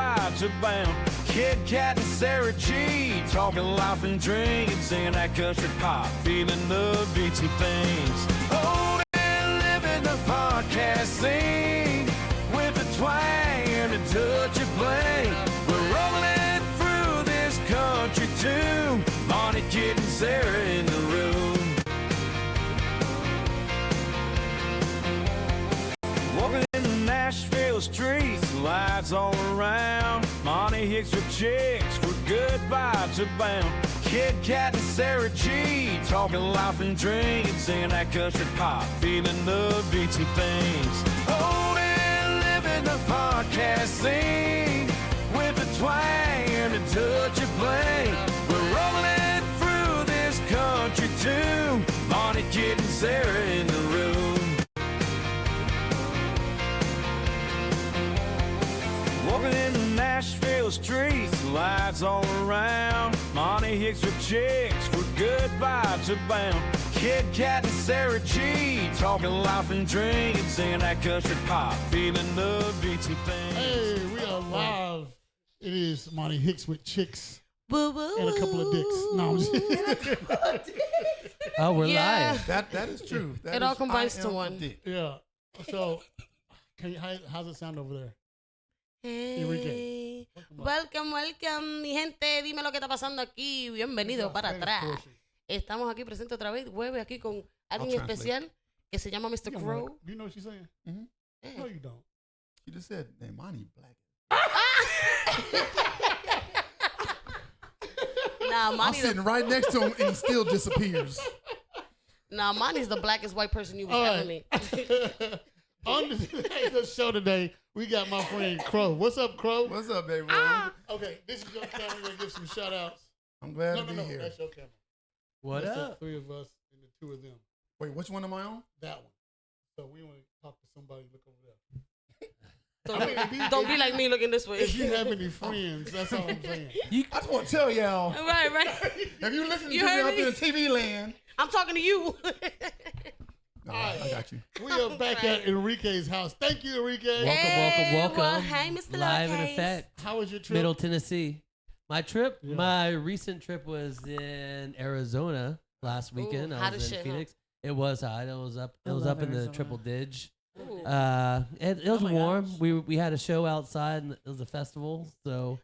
vibes abound. Kid Cat and Sarah G, talking life and drinking, singing that country pop, feeling the beats and things. Old and living the podcast scene with a twang and a touch of bling. We're rolling through this country tune. Monty, Kid, and Sarah in the room. Walking in the Nashville streets, lights all around. Monty Hicks with chicks, with good vibes abound. Kid Cat and Sarah G, talking life and drinking, singing that country pop, feeling the beats and things. Old and living the podcast scene with a twang and a touch of bling. We're rolling through this country tune. Monty, Kid, and Sarah in the room. Walking in the Nashville streets, lights all around. Monty Hicks with chicks, with good vibes abound. Kid Cat and Sarah G, talking life and drinking, singing that country pop, feeling the beats and things. Hey, we are live. It is Monty Hicks with chicks Boo boo. and a couple of dicks. No, I'm just Oh, we're Yeah. live. That is true. That It all is- combines I to am one. a dick. yeah. So, how's it sound over there? Hey. Welcome, welcome, mi gente. Dime lo que está pasando aquí. Bienvenido para atrás. Estamos aquí presentes otra vez, jueves, aquí con alguien translate. especial que se llama Mr. Crow. Do you know what she's saying? Mm-hmm. No, you don't. She just said, "Hey, Monty black." Nah, I'm Monty, sitting right next to him, and he still disappears. Monty's the blackest white person you will All ever right. meet. On the show today, we got my friend Crow. What's up, Crow? What's up, baby? Okay, this is your camera. We're going to give some shout outs. I'm glad No, to be no, here. that's your camera. What That's up? the three of us and the two of them. Wait, which one am I on? That one. So we want to talk to somebody. Look over there. Don't be like me looking this way. If you have any friends, that's all I'm saying. I just want to tell y'all, Right. if you listen You to me heard up me? in TV land, I'm talking to you. no, I got you. We are back at Enrique's house. Thank you, Enrique. Welcome. Well, hey, Mr. Live in Lopez. effect, How was your trip? Middle Tennessee. My trip, Yeah. my recent trip was in Arizona last weekend. Ooh, I hot was as in shit, huh? Phoenix. It was hot. It was up. It I was love up in the Arizona. Triple Dig. Ooh. It was my warm. gosh. We had a show outside, and it was a festival, so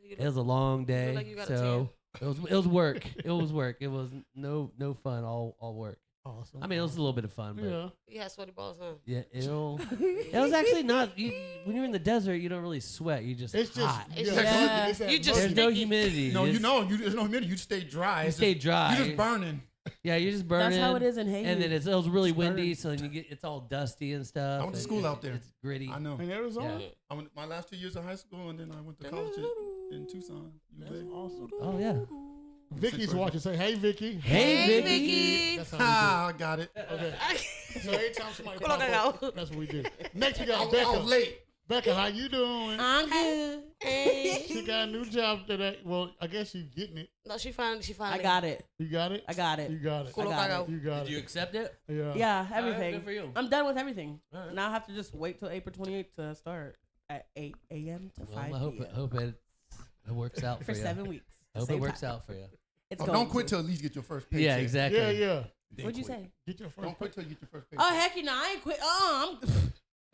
it was a long day. like you got a So it was work. It was work. It was no fun. All work. Awesome. I mean, it was a little bit of fun, but Yeah. You had sweaty balls, huh? yeah, it was actually not. When you're in the desert, you don't really sweat. You just It's just, hot. It's yeah. just- It's that you just There's murky- no sticky. humidity. No, It's- there's no humidity. You stay dry. You It's stay just- dry. You're just burning. Yeah, you're just burning. That's how it is in Haiti. And then it was really It's windy, burned. so then it's all dusty and stuff. I went to and school out there. It's gritty. I know. In Arizona? Yeah. I went my last 2 years of high school, and then I went to college in Tucson. That's UVA. awesome. Oh yeah. Vicky's watching. Say, hey, Vicky. Hey, Vicky. Vicky. That's how Ah, I got it. we do it. Okay. So every time somebody Culo pop up, cagao. that's what we do. Next, we I got was Becca. late. Becca, how you doing? I'm good. She got a new job today. Well, I guess she's getting it. No, she finally. I got it. You got it? I got it. You got it. Culo I got cagao. You got Did you it. accept it? Yeah. Yeah, everything. good for you. I'm done with everything. All right. Now I have to just wait till April 28th to start at 8 a.m. to 5 Well, I p.m. hope it works out for for you. 7 weeks. I hope Same it works time. out for you. It's Oh, going don't quit to. till at least get your first paycheck. Yeah, exactly. Yeah, yeah. Then What'd you quit. say? Get your first Don't quit till you get your first paycheck. Oh heck, I ain't quit.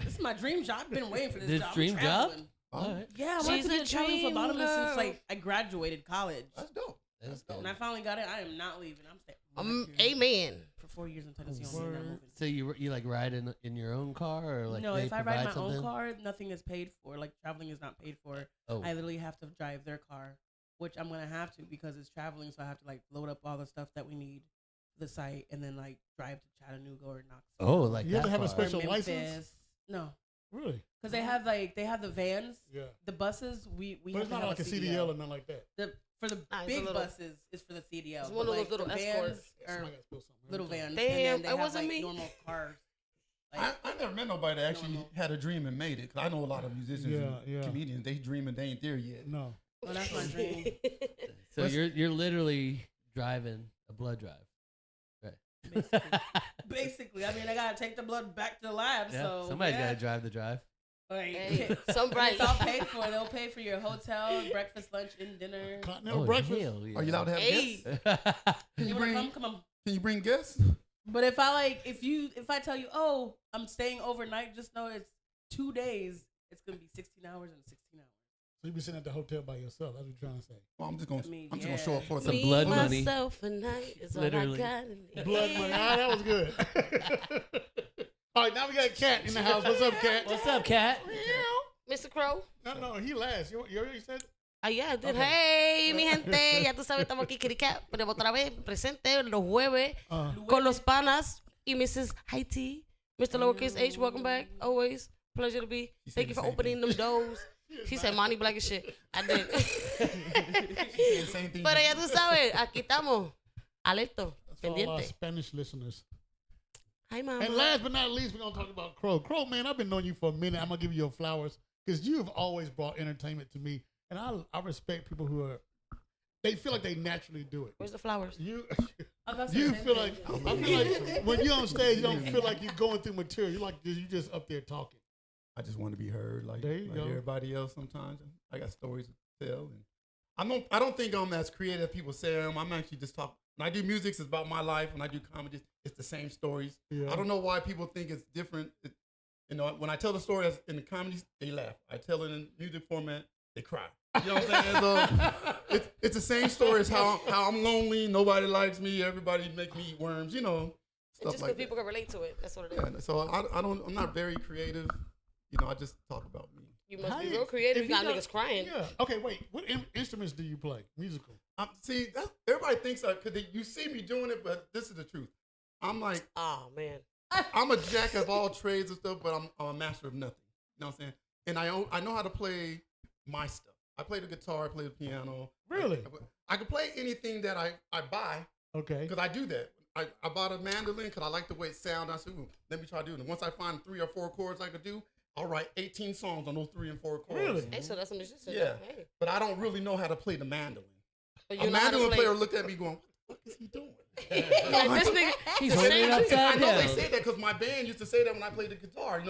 This is my dream job. I've been waiting for this This job. I'm dream job? traveling. All right. Yeah, I She's wanted to be a a traveling dream phlebotomist girl. since like I graduated college. That's dope. That's dope. When I finally got it, I am not leaving. I'm staying Amen. for 4 years in Tennessee. I'm Word. not moving. So you like ride in your own car or like No, they if I provide ride my something? own car, nothing is paid for. Like traveling is not paid for. Oh, I literally have to drive their car, which I'm gonna have to because it's traveling. So I have to like load up all the stuff that we need for the site, and then like drive to Chattanooga or Knoxville. like You have that to have a far. or special Memphis. license? No, Really? because they have the vans, Yeah. the buses. We But have it's to not have like a CDL or nothing like that. For the Nah, it's a big little- buses, it's for the CDL. It's but, one of those like, little the escorts. vans are Somebody gotta spill something. little vans. Damn, and then they it have, wasn't like, me. normal cars. I never met nobody that actually Normal. had a dream and made it. Cause I know a lot of musicians and comedians. They dream and they ain't there yet. No. Well, that's my dream. So you're literally driving a blood drive. Right. Basically, I mean, I gotta take the blood back to the lab. Yeah, So somebody's yeah. got to drive the drive. Like, Hey, some bright. it's all paid for. They'll pay for your hotel, breakfast, lunch, and dinner. Continental breakfast. hell yeah. Are you allowed to have Hey. guests? Can You you wanna bring? come? Come on. Can you bring guests? But if I tell you, oh, I'm staying overnight, just know it's 2 days. It's gonna be 16 hours and 16 hours. So you be sitting at the hotel by yourself. That's what you're trying to say. Well, I'm just gonna I mean, show up for Some Me, blood money. myself, and I is Literally. all I got. in it. Blood money. Ah, that was good. All right, now we got Cat in the house. What's up, Cat? What's up, Cat? Mr. Crow. No, he last. You already said? Ah, yeah, I did. Okay. Hey, mi gente. Ya tú sabes, estamos aquí, Kitty Cat. Pero otra vez, presente los jueves con los panas y Mrs. Haiti. Mr. Lowercase H, welcome back. Always. Pleasure to be. Thank you for opening them doors. She said, Monty black as shit. I did. Same thing. Pero ya tú sabes, aquí estamos. Alerto. For all our Pendiente. Spanish listeners. Hi, mama. And last but not least, we're going to talk about Crow. Crow, man, I've been knowing you for a minute. I'm going to give you your flowers because you have always brought entertainment to me. And I respect people who are, they feel like they naturally do it. Where's the flowers? You I'm about to say you the same feel thing. like, I feel like when you're on stage, you don't feel like you're going through material. You just up there talking. I just want to be heard, like There you go. everybody else. Sometimes I got stories to tell, and I don't think I'm as creative as people say I am. I'm actually just talking. When I do music, it's about my life. When I do comedy, it's the same stories. Yeah. I don't know why people think it's different. When I tell the story in the comedy, they laugh. I tell it in music format, they cry. You know what I'm saying? So it's the same story as how I'm lonely, nobody likes me, everybody make me eat worms. You know, It's stuff just like because people can relate to it. That's what it is. that. Yeah, so I'm not very creative. I just talk about me. You must be Hey, real creative. if You got got- niggas crying. Yeah. Okay, wait. What instruments do you play? Musical. See, everybody thinks because you see me doing it, but this is the truth. I'm like, Oh, man. I'm a jack of all trades and stuff, but I'm a master of nothing. You know what I'm saying? And I know how to play my stuff. I play the guitar, I play the piano. Really? I can play anything that I buy Okay. because I do that. I bought a mandolin because I like the way it sounds. I said, let me try to do it. And once I find 3 or 4 chords I could do, I'll write 18 songs on those 3 and 4 chords. Really? Hey, so that's a musician. Yeah. Hey. But I don't really know how to play the mandolin. But A you know how to mandolin play. player looked at me going, what the fuck is he doing? Like, this nigga. He's the holding same it upside I know they down. say that because my band used to say that when I played the guitar.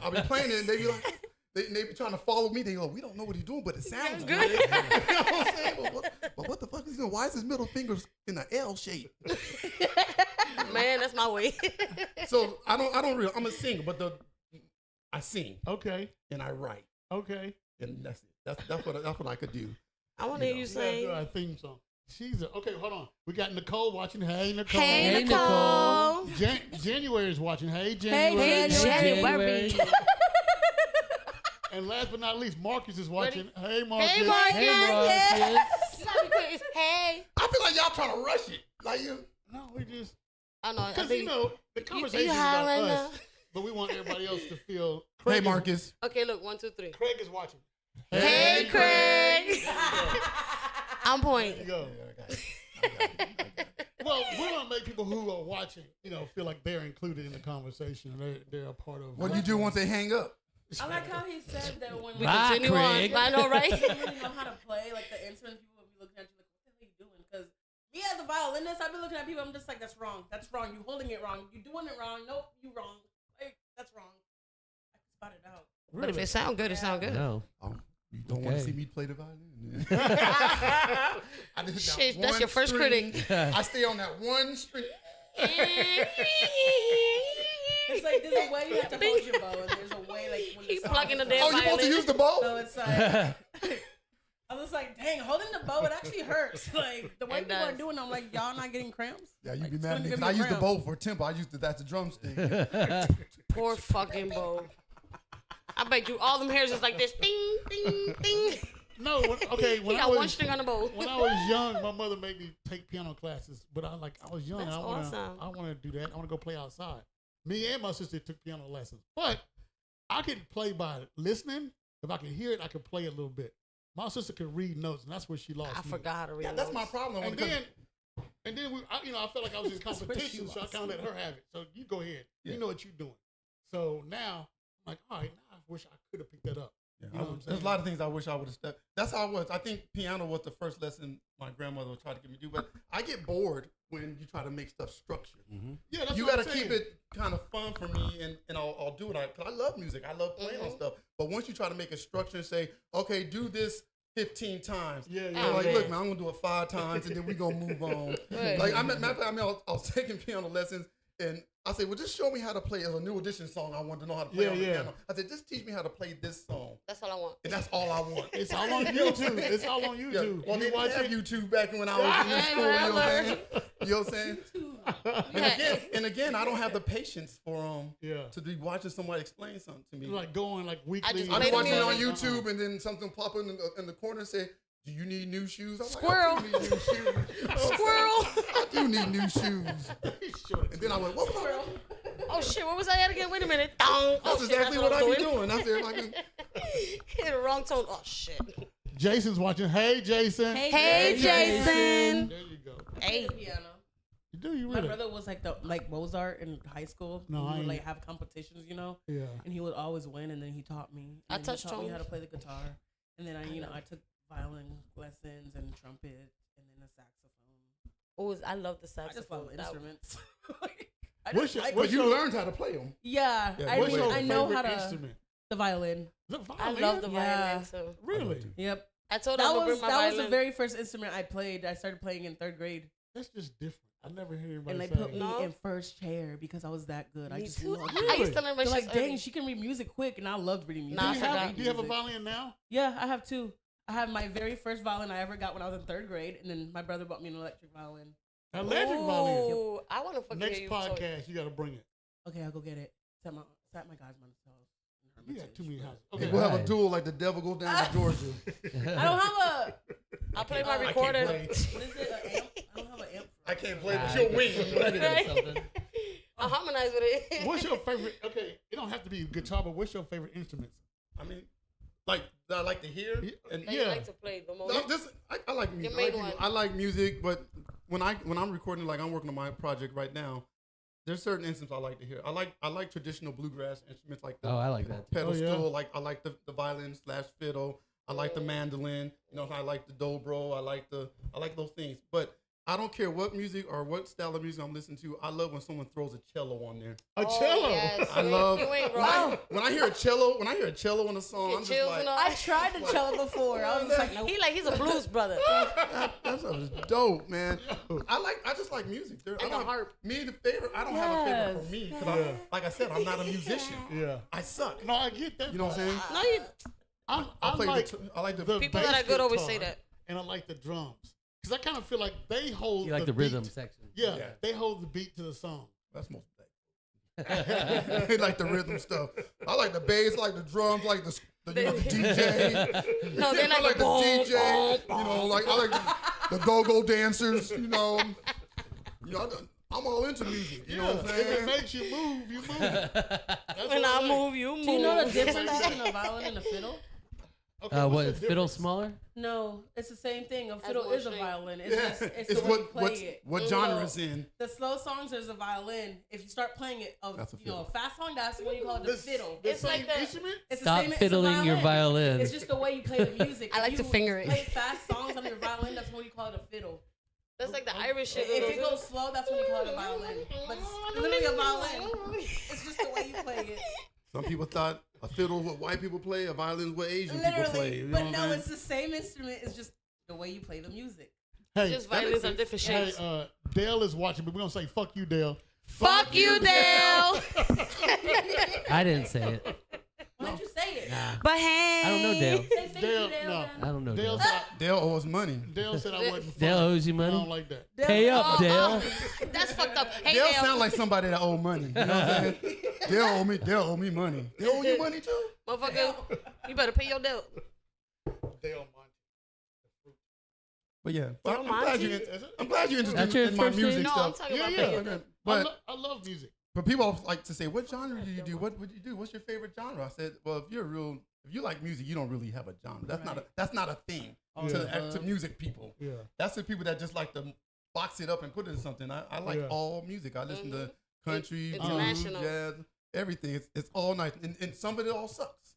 I'll be playing it and they be like, they be trying to follow me. They go, we don't know what he's doing, but it sounds good. You know what I'm saying? But what the fuck is he doing? Why is his middle finger in an L shape? Man, that's my way. So I don't really. I'm a singer, but I sing Okay. and I write, Okay. and that's it. That's what I could do. I want to hear you Let's sing. do our theme song. Okay, hold on. We got Nicole watching. Hey, Nicole. Hey, Hey, Nicole. January is watching. Hey, January. Hey, January. January. And last but not least, Marcus is watching. Hey, Marcus. Hey, Marcus. Hey, Marcus. Hey. I feel like y'all trying to rush it. Like you. No, we just I know. I because think. the conversation is high about right us, now? but we want everybody else to feel. Hey, Craig is- Marcus. Okay, look. 1, 2, 3. Craig is watching. Hey, Craig. I'm There point. you go. Well, we want to make people who are watching, feel like they're included in the conversation. They're a part of. What do you do once they hang up? I like how he said that when We Bye, continue on. Craig. I know, right? you don't really know how to play like the instruments, people will be looking at you like, what the hell are you doing? Because me as a violinist, I've been looking at people, I'm just like, that's wrong. That's wrong. You holding it wrong. You doing it wrong. Nope, you wrong. Like, that's wrong. I can spot it out. But if it sound good, it sound good. No. You don't want to Okay. see me play the violin? I just got Shit, that's one your first string. critic. I stay on that one string. It's like there's a way you have to hold your bow, and there's a way like when He the song plugging the is damn Oh, you supposed to violin. use the bow? So it's like I was like, dang, holding the bow it actually hurts. Like the way It people are does. doing, I'm like, y'all not getting cramps. Yeah, you Like, be it's mad at gonna me give because I you a use the cramp. bow for tempo. I used that's a drumstick. Poor fucking bow. I bet you all them hairs is like this. Ding, ding, ding. No, okay. He When I got one was string on the bow. when I was young, my mother made me take piano classes. But I was young. That's and I awesome. want to do that. I want to go play outside. Me and my sister took piano lessons, but I could play by listening. If I could hear it, I could play a little bit. My sister could read notes, and that's where she lost I me. forgot how to read. Yeah, that's my notes. problem. And because- then I felt like I was in That's where she competition, so I lost kind of let her have it. So you go ahead. Yeah. You know what you're doing. So now I'm like, all right, now I wish I could have picked that up. Yeah, You know what I'm there's saying? a lot of things I wish I would have stepped. That's how I was. I think piano was the first lesson my grandmother would try to get me to do. But I get bored when you try to make stuff structured. Yeah, that's You what got to I'm saying. keep it kind of fun for me, and I'll do it. Cause I love music. I love playing on stuff. But once you try to make a structure and say, okay, do this 15 times. Yeah, I'm yeah. like, man. look, man, I'm gonna do it 5 times, and then we gonna move on. Right. Like, matter of fact, I was taking piano lessons, and I said, well, just show me how to play. As a New Edition song, I wanted to know how to play on the piano. I said, just teach me how to play this song, That's all I want. and that's all I want. It's all on YouTube. It's all on Yeah. YouTube. Well, You they didn't watch have it? YouTube back when I was in school. You know what I'm saying? You know what I'm saying? Yeah. And again, I don't have the patience for Yeah. to be watching somebody explain something to me. Like going like weekly. just I'm play the watching it on music. YouTube, and then something pop in the corner and say, "Do you need new shoes?" I'm Squirrel. Like, I do need new shoes. Squirrel. I do need new shoes. And then I went, "What was I?" Oh shit, what was I at again? Wait a minute. Dong. Oh That's shit, exactly what I was be doing. That's it. Like, Hit the wrong tone. Oh shit. Jason's watching. Hey, Jason. Hey, Jason. There you go. Hey. Piano. You do, you My really? brother was like Mozart in high school. No, we I would ain't. like have competitions, you know. Yeah. And he would always win, and then he taught me. I And then touched he taught me tones. how to play the guitar, and then I took violin lessons and trumpet, and then the saxophone. Oh, I love the I just saxophone. love That- instruments. I What's just your- like but what's you your- learned how to play them. yeah, Yeah, I, What's your I know favorite how to instrument? the violin. The I violin? love the Yeah. violin too. Really? Yep. I told That him to was bring my that was violin. the very first instrument I played. I started playing in 3rd grade, That's just different. I never heard anybody and they say put me No. in first chair because I was that good. I Me just too. loved I it. used to learn my They're shit like, dang, early. she can read music quick, and I loved reading music. Nah, I Do you, forgot. have, do you have a violin now? Yeah, I have 2. I have my very first violin I ever got when I was in 3rd grade, and then my brother bought me an electric violin. Electric violin. Ooh, I want to fucking Next hear you talk. podcast, you got to bring it. Okay, I'll go get it. It's at my godmother's house. You got too many houses. Okay, Okay. we'll have a Right. duel like the devil goes down to Georgia. I don't have a. I'll play my I can't recorder. play. What is it? An amp? I don't have an amp. I can't play, Nah, but you'll win. Right? I'll harmonize with it. What's your favorite? Okay, it don't have to be guitar, but what's your favorite instruments? I mean, like that I like to hear. And that you like to play the most? no, I like music. Your main one. I like music, but when I'm recording, like I'm working on my project right now, there's certain instruments I like to hear. I like traditional bluegrass instruments like the Oh, I like that. too. pedal Oh, yeah. stool. Like I like the violin / fiddle. I like the mandolin. You know, I like the dobro. I like those things. But I don't care what music or what style of music I'm listening to. I love when someone throws a cello on there. A Oh, cello. yes. I love You ain't wrong. when I hear a cello in a song. Get I'm just chills like, and all. I tried the cello before. I was just like, nope. He's a blues brother. that stuff is dope, man. I just like music. I And the don't, harp. Me, the favorite. I don't have a favorite Yes. for me because, Yeah. like I said, I'm not a musician. Yeah. I suck. No, I get that. You know what I'm saying? No, you. I play like I like the the People bass that are good always guitar, say that. and I like the drums because I kind of feel like they hold. You like the beat. rhythm section. Yeah, Yeah. they hold the beat to the song. That's most black. They like the rhythm stuff. I like the bass, like the drums, like the DJ. No, they're I like, like the boom, DJ. boom, You know, like I like the go-go dancers. You know, I'm all into music. You know what I'm If it saying? makes you move, you move. That's When what I like. move, you move. Do you know the difference between a violin and a fiddle? Okay, What, what's the fiddle difference? smaller? No, it's the same thing. A fiddle one is a string. violin. It's Yeah. just it's It's the way you play what it. what genre it's in. The slow songs there's a violin. If you start playing it, That's a a fast song, that's what you call it the fiddle. The It's like same the- instrument. It's the Stop same, it's a fiddling your violin. It's just the way you play the music. I If like to you finger it. Play fast songs on your violin. That's when you call it a fiddle. That's like the Irish shit. If it goes slow, that's when you call it a violin. But it's literally a violin. It's just the way you play it. Some people thought a fiddle is what white people play, a violin is what Asian people play. Literally. You know But what no, I'm it's the same instrument. It's just the way you play the music. Hey, Just violins are different hey, shapes. Dale is watching, but we're gonna say "fuck you, Dale." Fuck you, Dale. I didn't say it. Why didn't you say it? But hey. I don't know Dale. Say thank Dale, you, Dale. no. then. I don't know Dale Dale. said, Dale owes money. Dale said I wasn't. Dale funny. owes you I money? don't like that. Dale- Pay up, Oh, Dale. oh, that's fucked up. Hey, Dale Dale. sound like somebody that owe money. You know what I'm saying? Dale owe me money. Dale owe you money too? Motherfucker, you better pay your debt. Dale But yeah, Dale I'm Monty? glad you're That's interested your in my first name? music No, I'm stuff. talking Yeah, about yeah. paying your Okay. debt. But I love music. but people like to say, what genre do you do? What would you do? What's your favorite genre? I said, well, if you like music, you don't really have a genre. That's not a thing to music people. Yeah. That's the people that just like to box it up and put it in something. I like Yeah. all music. I listen to country, blues, International. jazz, everything. It's all nice, and some of it all sucks.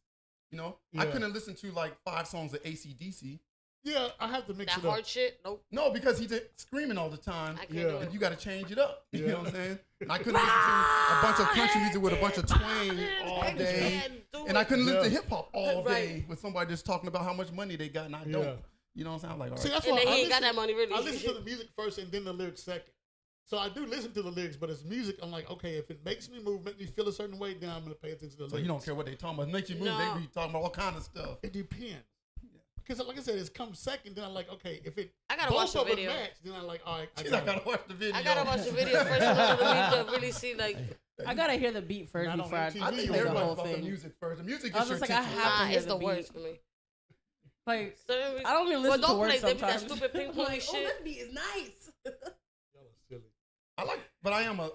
You know, Yeah. I couldn't listen to like 5 songs of AC/DC. Yeah, I have to mix That it up. hard shit. Nope. No, because he's screaming all the time. I can't Yeah. do And it. you got to change it up. You Yeah. know what I'm saying? And I couldn't listen to a bunch of country music with a bunch of twang all I day. can't do And I it. couldn't listen to Yeah. hip hop all Right. day with somebody just talking about how much money they got and I Yeah. don't. You know what I'm saying? I'm like, all See, right. that's And why then I he ain't got listen- that money really. I listen to the music first and then the lyrics second. So I do listen to the lyrics, but it's music. I'm like, okay, if it makes me move, make me feel a certain way, then I'm gonna pay attention to the lyrics. So you don't care what they talking about. It makes you move. No. They be talking about all kind of stuff. It depends. Because like I said, it's come second. Then I'm like, okay, if it I gotta both watch the of them video. match, then I'm like, all right, I She's got like, I it. gotta watch the video. I gotta watch the video first in order to really see like. I gotta hear the beat first Not on before I MTV. I think you play the everybody's whole about the thing. music first. The music I gets was your just like, I attention. have to Nah, hear it's the the beat. worst for me. Like, Certain I don't even well, listen to don't words play that sometimes. stupid ping I'm pong like, oh, shit. this beat is nice. Y'all are silly.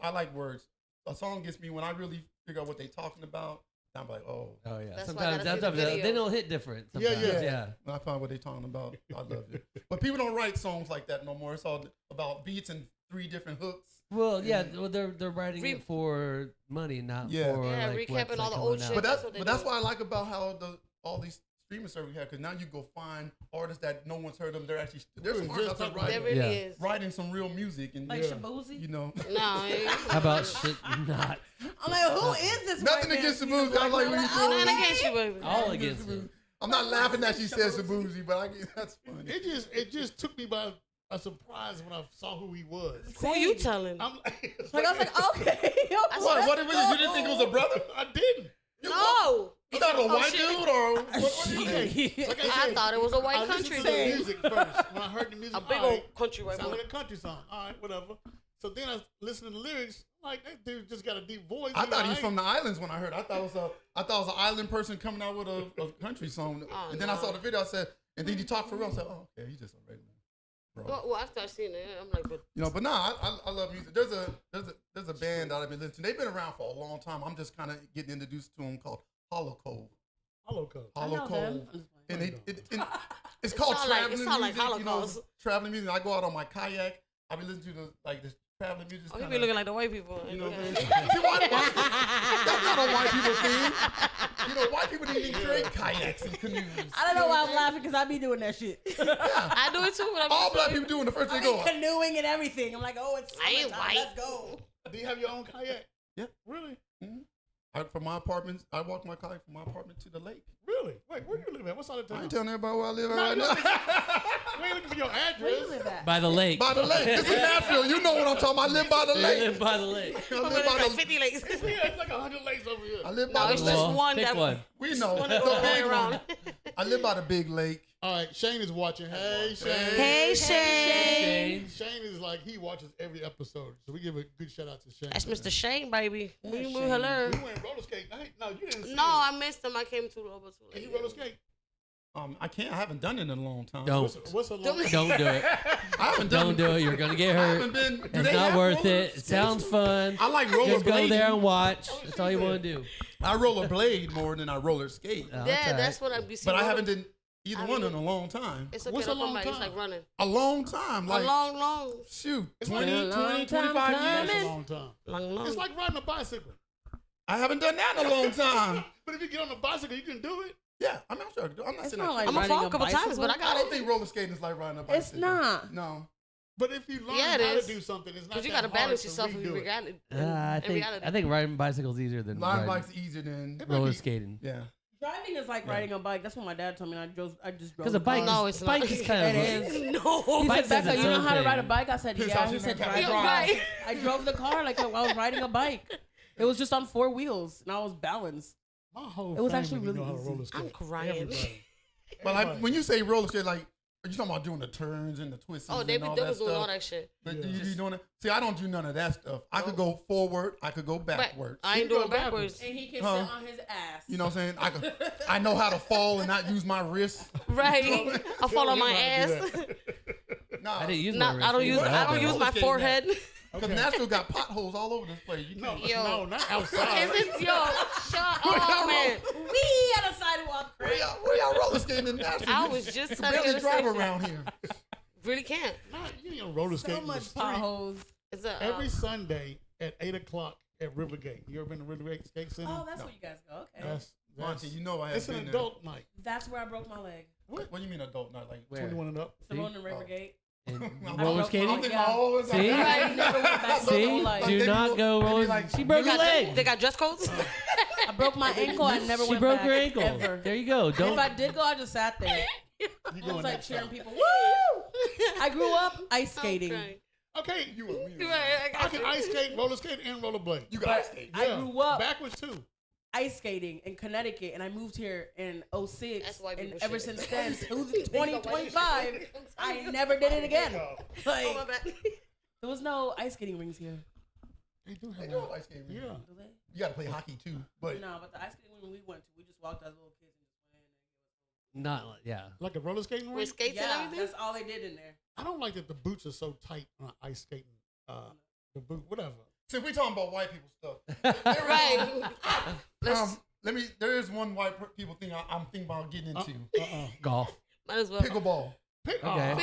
I like words. A song gets me when I really figure out what they talking about. I'm like, oh. Oh yeah. That's why I Sometimes gotta see the video. they don't hit different. Yeah, Sometimes. yeah. When I find what they talking about, I love it. But people don't write songs like that no more. It's all about beats and 3 different hooks. Well, yeah. Well, they're writing Re- it for money, not Yeah. for Yeah, like recapping what's, all like, the coming old out. shit. But That's what they that's do. what I like about how all these streaming services have, because now you go find artists that no one's heard of. They're actually there's some artists out there There writing, really Yeah. is. writing some real music and Like Yeah. Shabuzi. you know. No. How about shit not? I'm like, who is this? Nothing white against man? the booze. I like when you I'm do not it. against you, baby. All against it. I'm not laughing that she says Sabuzi, but I get that's funny. It just took me by a surprise when I saw who he was. Who are you telling? I'm like, Like, I was like, okay. What was it? You didn't think it was a brother? I didn't. No. You thought a white shit. dude or what do you think? Like I said, thought it was a white I country listened to the dude. music first. When I heard the music, A big all old right, country white sound boy. like a country song. All right, whatever. So then I listened to the lyrics. I'm like, that dude just got a deep voice. I thought he was all from the islands when I heard. I thought it was an island person coming out with a country song. Oh, and then I no. saw the video. I said, and then he talked for real. I said, oh, okay, he's just a regular bro. Well, after I seen it, I'm like, but You know, but I love music. There's a band that I've been listening to. They've been around for a long time. I'm just kind of getting introduced to them called Hollow Cove. Hollow Cove. Hollow Cove. And it's It called sound like- it traveling sound like music. You know, Holocaust. traveling music. I go out on my kayak. I be listening to this traveling music. oh, you be looking like the white people. You know what I'm saying? See, that's not a white people thing. You know, white people didn't even create kayaks and canoes. I don't know why I'm laughing because I be doing that shit. I do it too. But I'm All just black saying. people doing the first I thing they be go. canoeing and everything. I'm like, oh, it's I ain't summertime. white. Let's go. Do you have your own kayak? Yeah. Really? From my apartment, I walk my kayak from my apartment to the lake. Really? Wait, where you live at? What side of I town? ain't telling everybody where I live No, right you now. We ain't looking for your Where you address. live at? By the lake. By the lake. This is Nashville. You know what I'm talking about. I live by the They lake. live by the lake. I Over live there, by like the 50 lakes. Yeah, it's like 100 lakes over here. I live No, by it's the just lake. Well, one pick that one. We know. one The that goes big around. one. I live by the big lake. All right, Shane is watching. Hey, Shane. Hey, Shane. Shane. Shane is like, he watches every episode. So we give a good shout out to Shane. That's Mr. Shane, baby. We Shane. hello. We went roller skate. No, you didn't see No, it. I missed him. I came too over too He late. roller skate. I can't. I haven't done it in a long time. Don't. What's a long Don't do it. I haven't done Don't do it. You're gonna get I hurt. haven't been. do It's they not have worth roller it. It skates? sounds fun. I like roller Just go there and blading. watch. That's all you want to do. I roller blade more than I roller skate. Oh, Yeah, all that's right. what I'd be seeing. But I haven't done either I one mean- in a long time. It's okay. What's Don't a come long back. It's time? like running. A long time. Like, a long. shoot, It's 20, like- 20, 25 That's years. a long time. Long. It's like riding a bicycle. I haven't done that in a long time. But if you get on a bicycle, you can do it. Yeah, I'm not sure. I'm not It's saying not that. like I'm gonna riding fall a couple times, but I I got don't it. think roller skating is like riding a It's bicycle. not. No. But if you learn Yeah, it how is. to do something, it's not Because you that gotta hard balance to yourself if you redo it. got it. I think riding bicycles easier than Riding riding bike's easier than. roller skating. Yeah. Driving is like riding a bike. That's what my dad told me. And I just drove. Because the a bike, car. No, it's bike not. is kind of. It is. No. He Bike said, is Becca, its you know own how to ride a thing. bike? I said, His yeah. house He is said, not drive. You're right. I drove the car like I was riding a bike. It was just on 4 wheels, and I was balanced. My whole It was family actually know really how to easy. roller skate. I'm crying. Everybody. But like, when you say roller skate, like, are you talking about doing the turns and the twists Oh, and they all was that doing all stuff? that shit. But Yeah. you be doing it? See, I don't do none of that stuff. I could go forward. I could go But backwards. I ain't You go doing backwards. And he can Huh? sit on his ass. You know what I'm saying? I know how to fall and not use my wrist. Right. I fall on my Tell him how ass. to do No, I didn't use No, my wrist. I don't use. What I don't happened? use my Roller skating forehead. because Okay. Nashville got potholes all over this place. You No, can't. Yo. no, not outside. Is it yo? Shut up, man. We on a sidewalk. Where y'all roller skating in Nashville? I You was just can telling you barely the drive same. around here. Really can't. You ain't roller So skating in the much street. potholes. It's a Every Sunday at 8 o'clock at Rivergate. You ever been to Rivergate Skate Center? Oh, that's where you guys go. Okay. Monty, you know I have It's an been adult night. That's where I broke my leg. there. What do you mean adult night? Like Where? 21 and up. Simone and Rivergate. And I'm roller broke my skating? arm. thinking Yeah. my whole See? I never went back to my whole See? life. Do Maybe not we'll- go maybe roller. like- She broke her leg. They got dress codes. I broke my ankle. I never She went broke back. her ankle. Ever. There you go. If Don't. I did go, I just sat there. You I going was like next cheering time. people. Woo! I grew up ice skating. Okay, You were weird. I can ice skate, roller skate, and rollerblade. You got ice skate. I grew up backwards too. ice skating in Connecticut, and I moved here in 06. That's white and people ever shit. since then, 2025, I never did it again. Like, Oh, my bad. there was no ice skating rings here. They do They have do that. ice skating. Yeah. Do they? You got to play hockey too. But No, but the ice skating ring we went to, we just walked as little kids and just went in. Not like, yeah. Like a roller skating With rink. skates Yeah, and everything. that's all they did in there. I don't like that the boots are so tight on ice skating. The boot, whatever. since we talking about white people stuff, Right. Let's, there is one white people thing I'm thinking about getting into. Golf. might as well. Pickleball. Okay.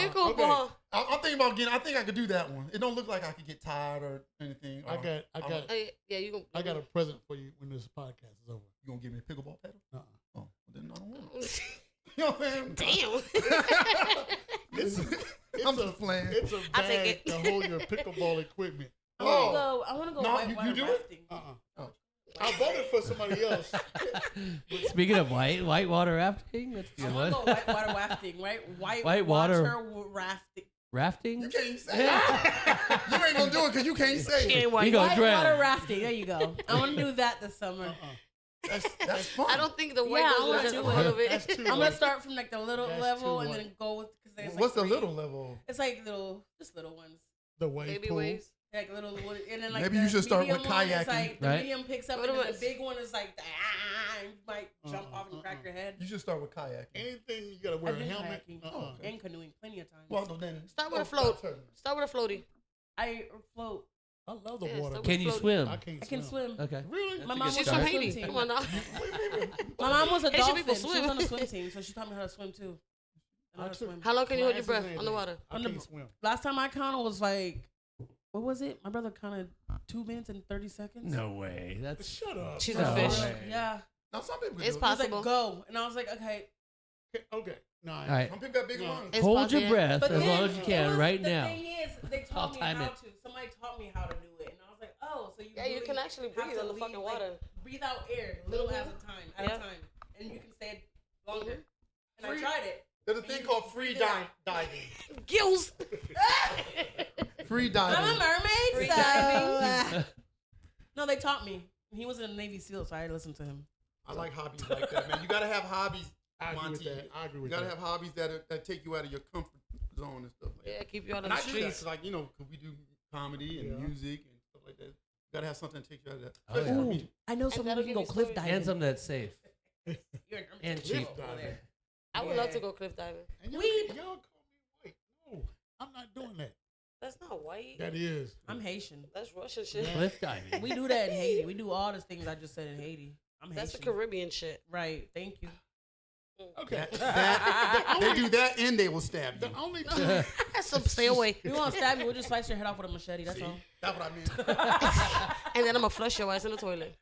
Pickleball. I'm thinking about getting. I think I could do that one. It don't look like I could get tired or anything. I got Yeah, you I got a present for you when this podcast is over. You gonna give me a pickleball paddle? Uh-uh. Oh, well, then I don't want it. You know what I'm saying? Damn. I'm just playing. It's a I take bag it. to hold your pickleball equipment. I want to go No, whitewater you do it? rafting. Oh. I voted for somebody else. Speaking of white water rafting, that's a I good want one. to go whitewater rafting, right? Whitewater- rafting. Rafting? You can't say it. You ain't gonna do it because you can't say She it. ain't white. You gonna Whitewater drown. rafting. There you go. I want to do that this summer. That's fun. I don't think the white Yeah, I girls wanna are just do part it. of it. That's too I'm gonna white. start from like the little That's level too and white. then go with. Cause there's What's like the three. little level? It's like just little ones. The wave Baby pool. waves. Like little, and then like Maybe the you should start with medium one is kayaking, like, the right? medium picks up, What and then about- the big one is like, and you might jump off and crack your head. You should start with kayaking. Anything you gotta wear I've a been helmet. kayaking and canoeing plenty of times. Well, then Start with a oh, float. sorry. Start with a floaty. I float. I love the Yeah, water. so Can you Float. swim? I can't I can swim. Okay. Really? My a mom good was She's on from a swim Haiti. team. Come on now. My mom was a Haitian dolphin. people She was swim. on a swim team, so she taught me how to swim too. I know how to swim. How long can you hold your Classes breath and underwater? everything. I can't swim. Last time I counted was like, what was it? My brother counted 2 minutes and 30 seconds. No way. That's Shut up. She's No a fish. way. Yeah. Now some people It's do. He was possible. like, go. And I was like, okay. Okay. No. all right. Some people got big No. lungs. It's Hold your possible. breath But as then long as you it can was- right the now. thing is, they I'll taught me time how it. to. Somebody taught me how to do it. And I was like, oh, so you Yeah, you really can actually have breathe to on the leave, fucking like, water. breathe out air, little at a time, Yeah. and you can stay longer. And Free- I tried it. There's a thing called free diving. Gills. Free I'm a diving. mermaid, Free so diving. no, they taught me. He was in a Navy SEAL, so I listened to him. I like hobbies like that, man. You gotta have hobbies, I agree with Monty. that. I agree You with gotta that. have hobbies that take you out of your comfort zone and stuff like that. Yeah, keep you out of And the I do that, streets. 'cause, like, you know, 'cause we do comedy and Yeah. music and stuff like that. You gotta have something to take you out of that. Oh, yeah. Especially Ooh, me. I know someone that'll who can give go you cliff stories. diving. And something that's safe. You're an And cliff cheap. over there. I would love Yeah. to go cliff diving. And y'all, We- y'all call me white. No, I'm not doing that. That's not white. That is. I'm Haitian. That's Russian shit. Cliff diving. We do that in Haiti. We do all the things I just said in Haiti. I'm That's the Haitian. Caribbean shit. Right. Thank you. Okay. They do that and they will stab you. The only two. So stay away. If you want to stab me, we'll just slice your head off with a machete. That's See? all. That's what I meant. And then I'm gonna flush your ass in the toilet.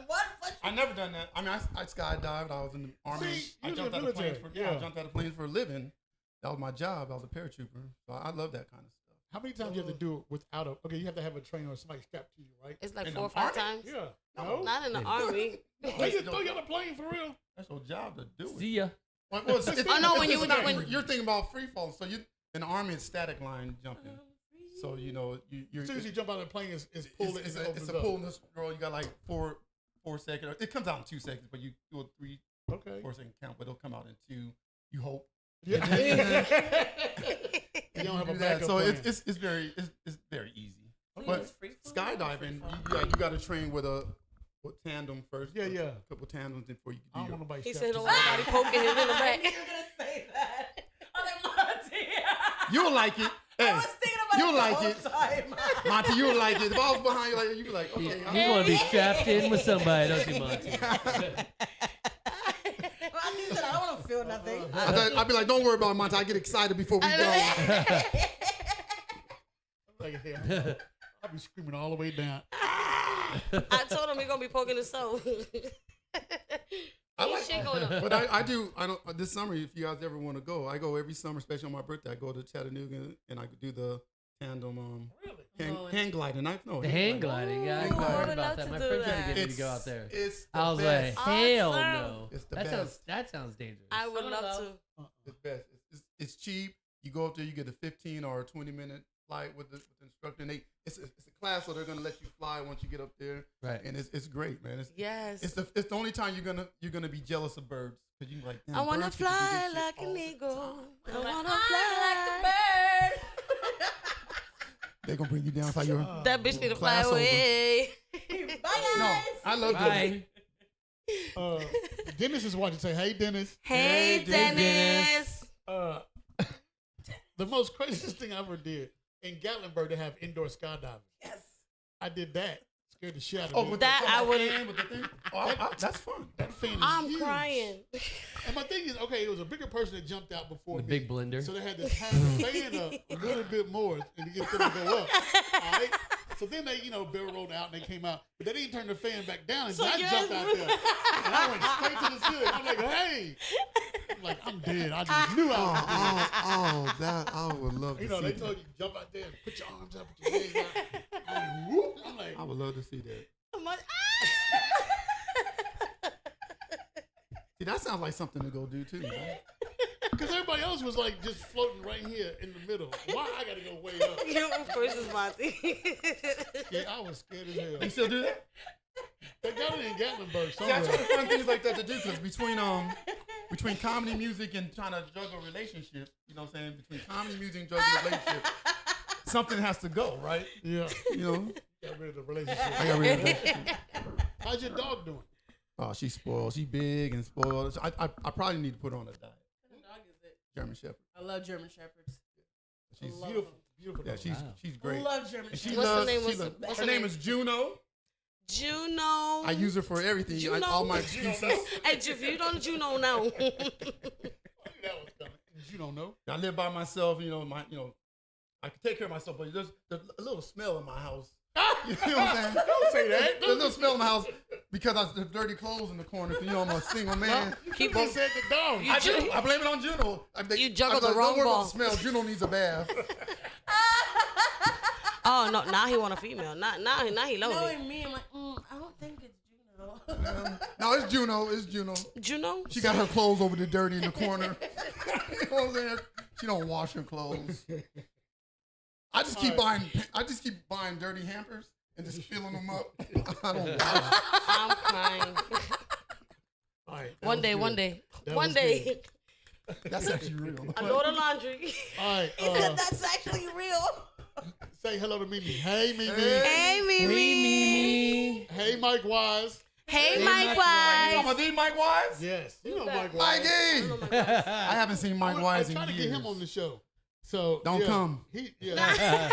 What? I never done that. I mean, I skydived. I was in the army. See, I you was jumped in out the of planes military. for I Yeah. jumped out of planes for a living. That was my job. I was a paratrooper. So I love that kind of stuff. How many times you have to do it without a? Okay, you have to have a trainer or somebody strapped to you, right? It's like In 4 or the 5 army? times. Yeah. No. No. Not in the army. They just throw you on a plane for real. That's your job to do it. See ya. Well, it's Oh, no, when it's you- not when- free- you're thinking about free fall. So you in the army, it's static line jumping. So you know you're. As soon as you jump out of the plane, it's pulled. it's it opens a up. pull in this roll. You got like 4 seconds. It comes out in 2 seconds, but you do a 3, Okay. 4 second count. But it'll come out in 2. You hope. Yeah. You don't have a Do that. backup So plan. it's very easy. But It's free fall. skydiving, Free you got to train with a tandem first. Yeah, yeah. A couple tandems before you I can don't do want your. nobody. He strapped said, to "Don't you. want nobody poking him in the I back." knew you were gonna say that. I'm like, Monty. You'll like it. I Hey, was thinking about you'll it the like whole it. time. Monty, you'll like it. If I was behind you, like you'd be like, You, okay. you want to be strapped in with somebody, don't you, Monty? Monty said, I don't want to feel nothing. I'd be like, don't worry about it, Monty. I get excited before we go. Like, hey, I'll be screaming all the way down. I told him he gonna be poking his toe. I like, Shit going on. but I do. I don't. This summer, if you guys ever want to go, I go every summer, especially on my birthday. I go to Chattanooga and I do the tandem hand gliding. The hand gliding. Yeah, I Ooh, I heard would about love that. to My do friend tried to that. get me to go out there. It's the I was best. like, hell Awesome. no. It's the That sounds dangerous. I would love to. It's best. It's cheap. You go up there, you get a 15 or a 20-minute flight with the instructor. And it's a class, so they're gonna let you fly once you get up there. Right. And it's great, man. Yes. It's the only time you're gonna be jealous of birds because you like. I wanna birds get to do this fly shit like all an the eagle. time. I wanna I fly. like the bird. They're gonna bring you down like you're. That bitch need to fly Class over. away. Bye, No, guys. I love them. Bye. Dennis is watching. Say, hey, Dennis. Hey, Dennis. The most craziest thing I ever did in Gatlinburg, they have indoor skydiving. Yes. I did that. Scared the shit out of Oh, me. with That the I would. fan, with the thing. Oh, that's fun. That fan is I'm huge. crying. And my thing is, okay, it was a bigger person that jumped out before The me. big blender. So they had to have the fan up a little bit more and to get them to go up. All right? So then they, barrel rolled out and they came out. But they didn't turn the fan back down. And So I yours jumped out there. And I went straight to the ceiling. I'm like, hey. I'm like, I'm dead. I just knew I was dead. That I would love to see. They told you jump out there and put your arms up, put your legs out. I'm like, whoop. I'm like, I would love to see that. I'm like, See, that sounds like something to go do too, man. because everybody else was like just floating right here in the middle. Why I got to go way up? yeah, of course it's Monty. Yeah, I was scared as hell. You still do that? They got it in Gatlinburg See, I try somewhere. to find things like that to do because between comedy music and trying to juggle relationships, you know what I'm saying? Between comedy music and juggling relationships, something has to go, right? Yeah, You know? got rid of the relationship. I got rid of that. How's your dog doing? Oh, she's spoiled. She's big and spoiled. So I probably need to put her on a diet. What kind of dog is it? German Shepherd. I love German Shepherds. She's Love Beautiful, them. beautiful. yeah, dog. she's I great. love German And she Shepherds. What's her loves, name? she What's loves- her- what's her her name name? is Juno. Juno. I use her for everything. Juno? All my excuses. Hey, if you don't Juno now. I knew that was coming. You don't know. I live by myself. I can take care of myself, but there's a little smell in my house. You know what I'm saying? Don't say that. There's a little smell in my house because I have dirty clothes in the corner. I'm a single man. Keep He said the dog. I blame it on Juno. You juggled the wrong Don't worry ball. about the smell. Juno needs a bath. Oh no! Now he want a female. Now he lonely. Knowing me, I'm like, I don't think it's Juno. No, it's Juno. It's Juno. Juno. She got her clothes over there dirty in the corner. You know what I'm saying? She don't wash her clothes. I just keep buying dirty hampers and just filling them up. I don't wash. I'm crying. All right, that One was day, good. one day, That one was day. That's actually real. I go to laundry. All right, He said that's actually real. say hello to Mimi. Hey, Mimi. Hey, Mimi. Mimi. Hey, Mike Wise. Hey, Mike Mike You Wise. talking about these Mike Wise? Yes, you know that? Mike Wise. Mikey! I haven't seen Mike Wise I'm in trying to years. get him on the show. So Don't come. Yeah.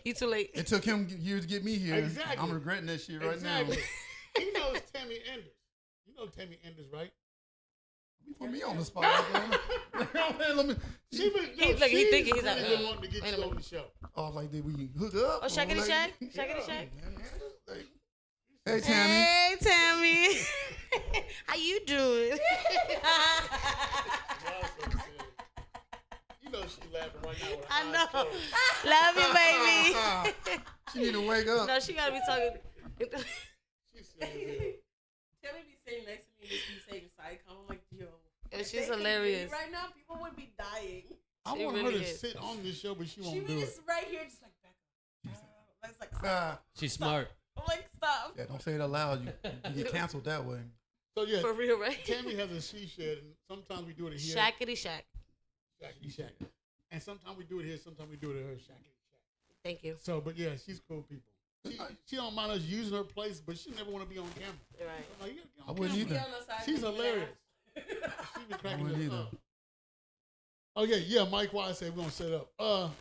You too late. It took him years to get me here. Exactly. I'm regretting that shit right Exactly. now. He knows Tammy Enders. You know Tammy Enders, right? You put me on the spot. Let me. She been, no, He's like, he she's thinking he's really like, been wanting to get wait a you on minute. the show. Oh, like, did we hook up? Oh, shackity Like- shack? Shackity shack? Hey, Tammy. Hey, Tammy. How you doing? You know she laughing right now with her I eyes know. closed. Love you, baby. She need to wake up. No, she gotta be talking. She's serious. Tammy be sitting next to me and just be saying side comment. I'm like, yo. And if she's they could hilarious. be Right now, people would be dying. I She want really her to is. sit on this show, but she She won't be do it. just right here, just like back up. It's like, stop. Ah, She's smart. I'm like, stop. yeah, don't say it out loud. You get canceled that way. So yeah, For real, right? Tammy has a she shed, and sometimes we do it here. Shackity shack. Shackity shack. And sometimes we do it here, sometimes we do it at her shackity shack. Thank you. So, but yeah, she's cool people. She don't mind us using her place, but she never want to be on camera. Right. I'm like, you gotta get on I wouldn't camera. either. Be on the side She's with me hilarious. now. She be I cracking wouldn't us either. up. Oh yeah, Mike Wise said we're gonna set up.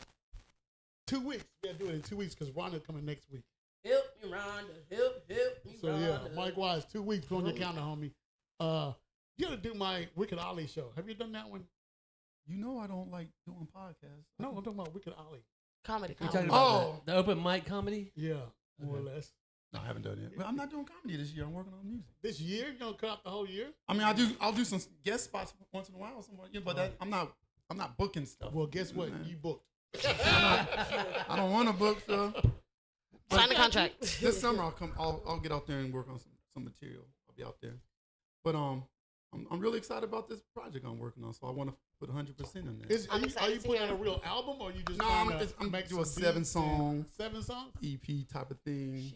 2 weeks. We gotta do it in 2 weeks because Rhonda's coming next week. Help me, Rhonda. Help me, So Rhonda. yeah, Mike Wise, 2 weeks. Put on your calendar, homie. You gotta do my Wicked Ollie show. Have you done that one? You know I don't like doing podcasts. No, I'm talking about Wicked Ollie. Comedy. You're comedy. talking about Oh. the open mic comedy? Yeah, more or less. No, I haven't done it. Well, I'm not doing comedy this year. I'm working on music. This year, you gonna cut out the whole year? I mean, I'll do some guest spots once in a while, but I'm not booking stuff. Well, guess what? Man. You booked. I don't want to book stuff. Sign the contract. This summer I'll get out there and work on some material. I'll be out there. But I'm really excited about this project I'm working on, so I want to put 100% in there. Are you putting on a real album, or you just No, I'm make doing some 7 beats songs, and 7 songs? EP type of thing.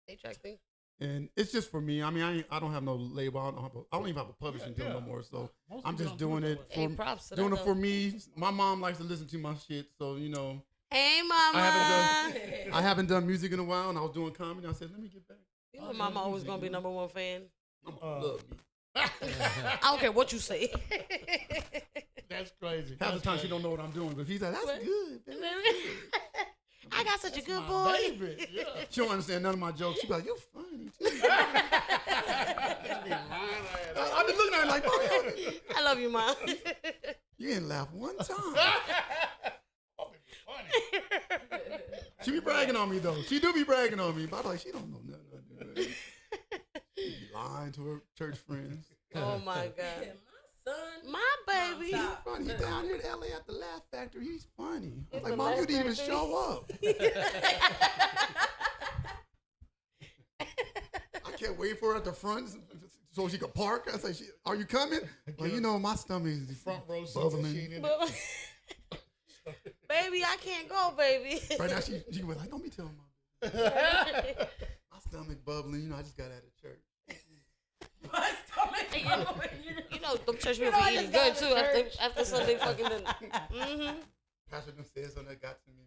A-track thing. And it's just for me. I mean, I don't have no label. I don't even have a publishing deal no more. So Most I'm people just don't doing do it that. for Hey, props to doing that, it for me. My mom likes to listen to my shit, so Hey, mama. I haven't done music in a while, and I was doing comedy. I said, let me get back. You know mama always gonna be #1 fan. Mama love me. I don't care what you say. That's crazy. Half the time she don't know what I'm doing, but she's like, that's good. Man. I got such a good My boy. baby. Yeah. She don't understand none of my jokes. She be like, you funny too. I've been looking at her like, Mom, I love you, mom. you didn't laugh one time. She be bragging on me though. She do be bragging on me, but I'm like, she don't know nothing. She be lying to her church friends. Oh my God. My son. My baby. Stop. Funny, he down here in LA at the Laugh Factory. He's funny. I was At like, the Mom, you Laugh didn't even Factory? show up. I can't wait for her at the front so she could park. I say, are you coming? Well, my stomach is Front row seats. bubbling. Baby, I can't go, baby. Right now, she was like, don't be telling my baby. My stomach bubbling. I just got out of church. My stomach. You know, them church You people know, I be eating just good got too to church. after Sunday fucking dinner. Mm-hmm. Pastor done said something that got to me.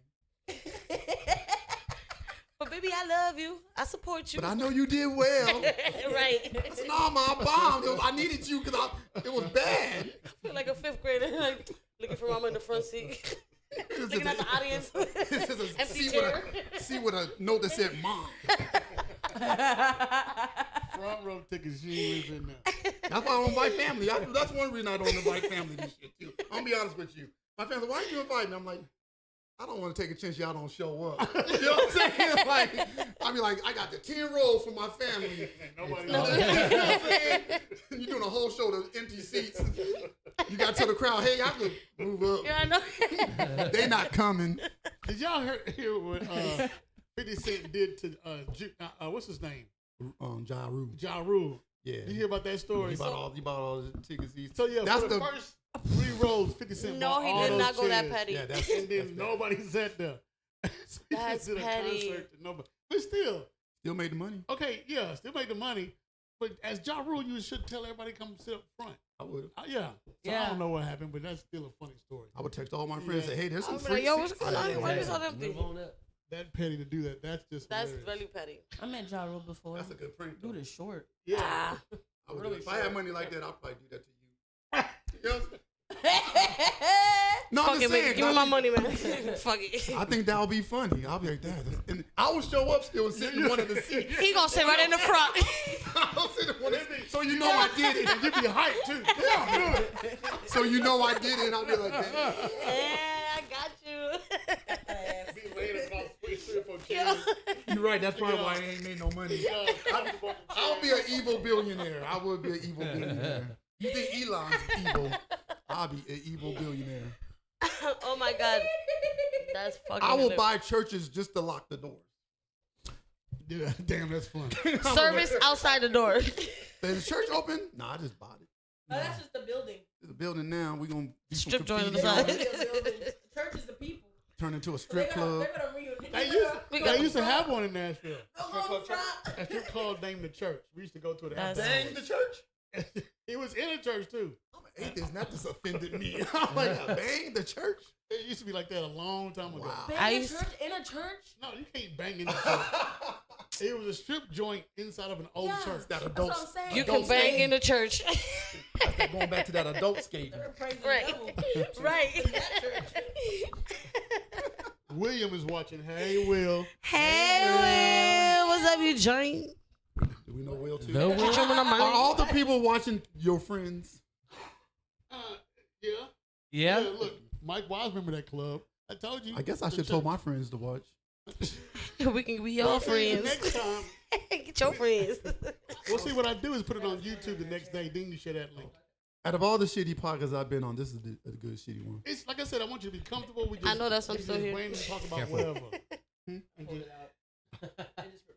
But baby, I love you. I support you. But I know you did well. Right. I said, no, Ma, I bombed. I needed you because it was bad. I feel like a 5th grader, like looking for mama in the front seat, looking at the audience. This is a Empty see what a note that said Mom. Front row tickets. She was in there. That's why I don't invite family. That's one reason I don't invite family this shit too. I'm gonna be honest with you. My family, why you invite me? I'm like, I don't want to take a chance y'all don't show up. You know what I'm saying? Like, I be like, I got the 10 rows for my family. Nobody You know what I'm saying? You're doing a whole show to empty seats. You got to tell the crowd, hey, I could move up. Yeah, I know. They not coming. Did y'all hear what 50 Cent did to what's his name? Ja Rule. Ja Rule. Yeah. You hear about that story? He bought all the tickets. So yeah, That's for the first 3 rows, 50 Cent No, bought he all did those not go that chairs. petty. Yeah, that's And then bad. nobody sat there. So he That's did a petty. concert to nobody. But still, Still made the money. okay, yeah, still make the money. But as Ja Rule, you should tell everybody to come sit up front. I would. Yeah. So I don't know what happened, but that's still a funny story. I would text all my friends and say, hey, there's some I'm free like, yo, seats. what's going on here? Why is all empty? Move on up. That petty to do that. That's just That's hilarious. really petty. I met Ja Rule before. That's a good prank. though. Dude is short. Yeah. Ah. I would really if I had short. money like that, I'd probably do that to you. You know what I'm saying? No, I'm Fuck just it, saying. man. Give me my money, man. Fuck it. I think that would be funny. I'll be like that. And I would show up still and sit in one of the seats. He gonna sit right in the front. I'll sit in one of the seats. So you know I did it. And you be hyped too. Yeah, good. So you know I did it. And I'll be like, damn. Yeah, I got you. Be laying across 3 or 4 chairs. You're right. That's probably why I ain't made no money. I'll be an evil billionaire. I would be an evil billionaire. You think Elon's evil? I'll be an evil billionaire. Oh my God. That's fucking I will hilarious. buy churches just to lock the doors. Yeah, damn, that's fun. Service outside the door. Is the church open? Nah, I just bought it. Oh, that's just the building. There's a building now. We're going to Strip joint on the It's not side. really a building. The church is the people. turn into a So strip club. They're gonna reunite. They used to have one in Nashville. No, A strip club named the Church. We used to go to it. That's- after Dang, the church. It was in a church too. I'm an atheist, and that just offended me. I'm like, bang, the church? It used to be like that a long time ago. Wow. I Bang in used- church in a church. No, you can't bang in the church. It was a strip joint inside of an old Yeah, church. That that's adult, what I'm saying. You adult can bang skating. in the church. That's going back to that adult skating. They're praising Right. the devil. Right. In that church. William is watching. Hey, Will. Hey, Will. What's up, you joint? Do we know Will too? No You Will. trimming on Are my all the people watching your friends? Yeah. Yeah. Look, Mike Wise, remember that club? I told you. I guess I should have told my friends to watch. We can be your friends. Next time, Get your friends. Well, see, what I do is put it on YouTube the next day. Then you share that link. Out of all the shitty podcasts I've been on, this is a good shitty one. It's like I said. I want you to be comfortable. We just, I know that's what we I'm still just here. randomly talk about whatever. And just,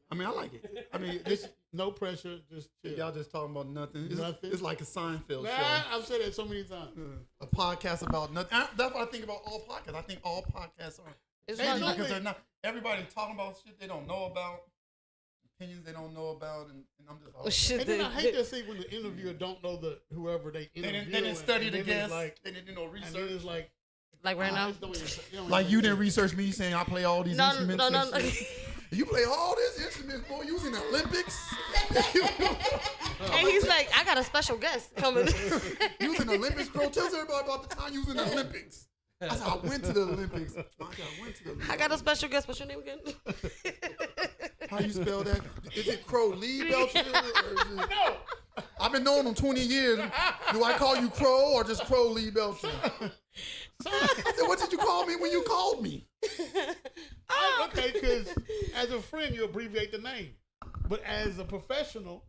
I mean, I like it. I mean, it's no pressure. Just chill. y'all just talking about nothing. Nothing? It's like a Seinfeld Nah, show. I've said that so many times. A podcast about nothing. That's what I think about all podcasts. I think all podcasts are It's Ain't not no because way. they're not. Everybody talking about shit they don't know about, opinions they don't know about, and I'm just. Oh, shit. And then I hate to see when the interviewer don't know whoever they They interview. didn't study the and then it's guest. Like, They didn't do no and then research. it's like, Like right now. Like you didn't research me saying I play all these No, instruments. no, and no. shit. You play all these instruments, boy. You was in the Olympics. And he's like, I got a special guest coming. You was in the Olympics, bro. Tell everybody about the time you was in the Olympics. I said, I went to the Olympics. I went to the Olympics. I got a special guest. What's your name again? How you spell that? Is it Crow Lee Belcher? Or is it... No. I've been knowing him 20 years. Do I call you Crow or just Crow Lee Belcher? I said, what did you call me when you called me? Okay, because as a friend, you abbreviate the name. But as a professional,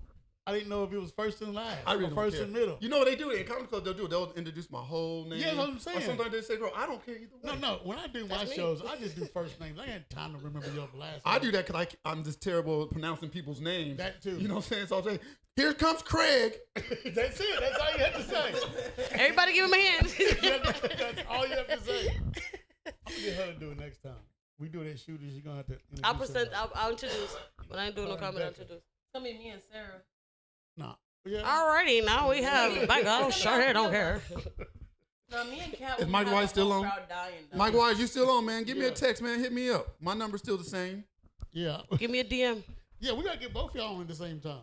I didn't know if it was first and last I really or don't first care. and middle. You know what they do? In comedy club, they'll introduce my whole name. Yeah, that's what I'm saying. Or sometimes they say, bro, I don't care either way. No. When I do my That's me. shows, I just do first names. I ain't time to remember your last I name. do that because I'm just terrible at pronouncing people's names. That too. You know what I'm saying? So I'll say, here comes Craig. That's it. That's all you have to say. Everybody give him a hand. That's all you have to say. I'm going to get her to do it next time. We do that shooters, you're going to have to introduce I'll present. somebody. I'll introduce. But I ain't doing no comment. I'll introduce. Tell me and Sarah. Nah. Yeah. Alrighty, now we have. My God, short hair don't care. No, me and Kat. Is we Mike had White a still whole on? crowd dying, though. Mike Wise, you still on, man? Give me Yeah. a text, man. Hit me up. My number's still the same. Yeah. Give me a DM. Yeah, we got to get both y'all on at the same time.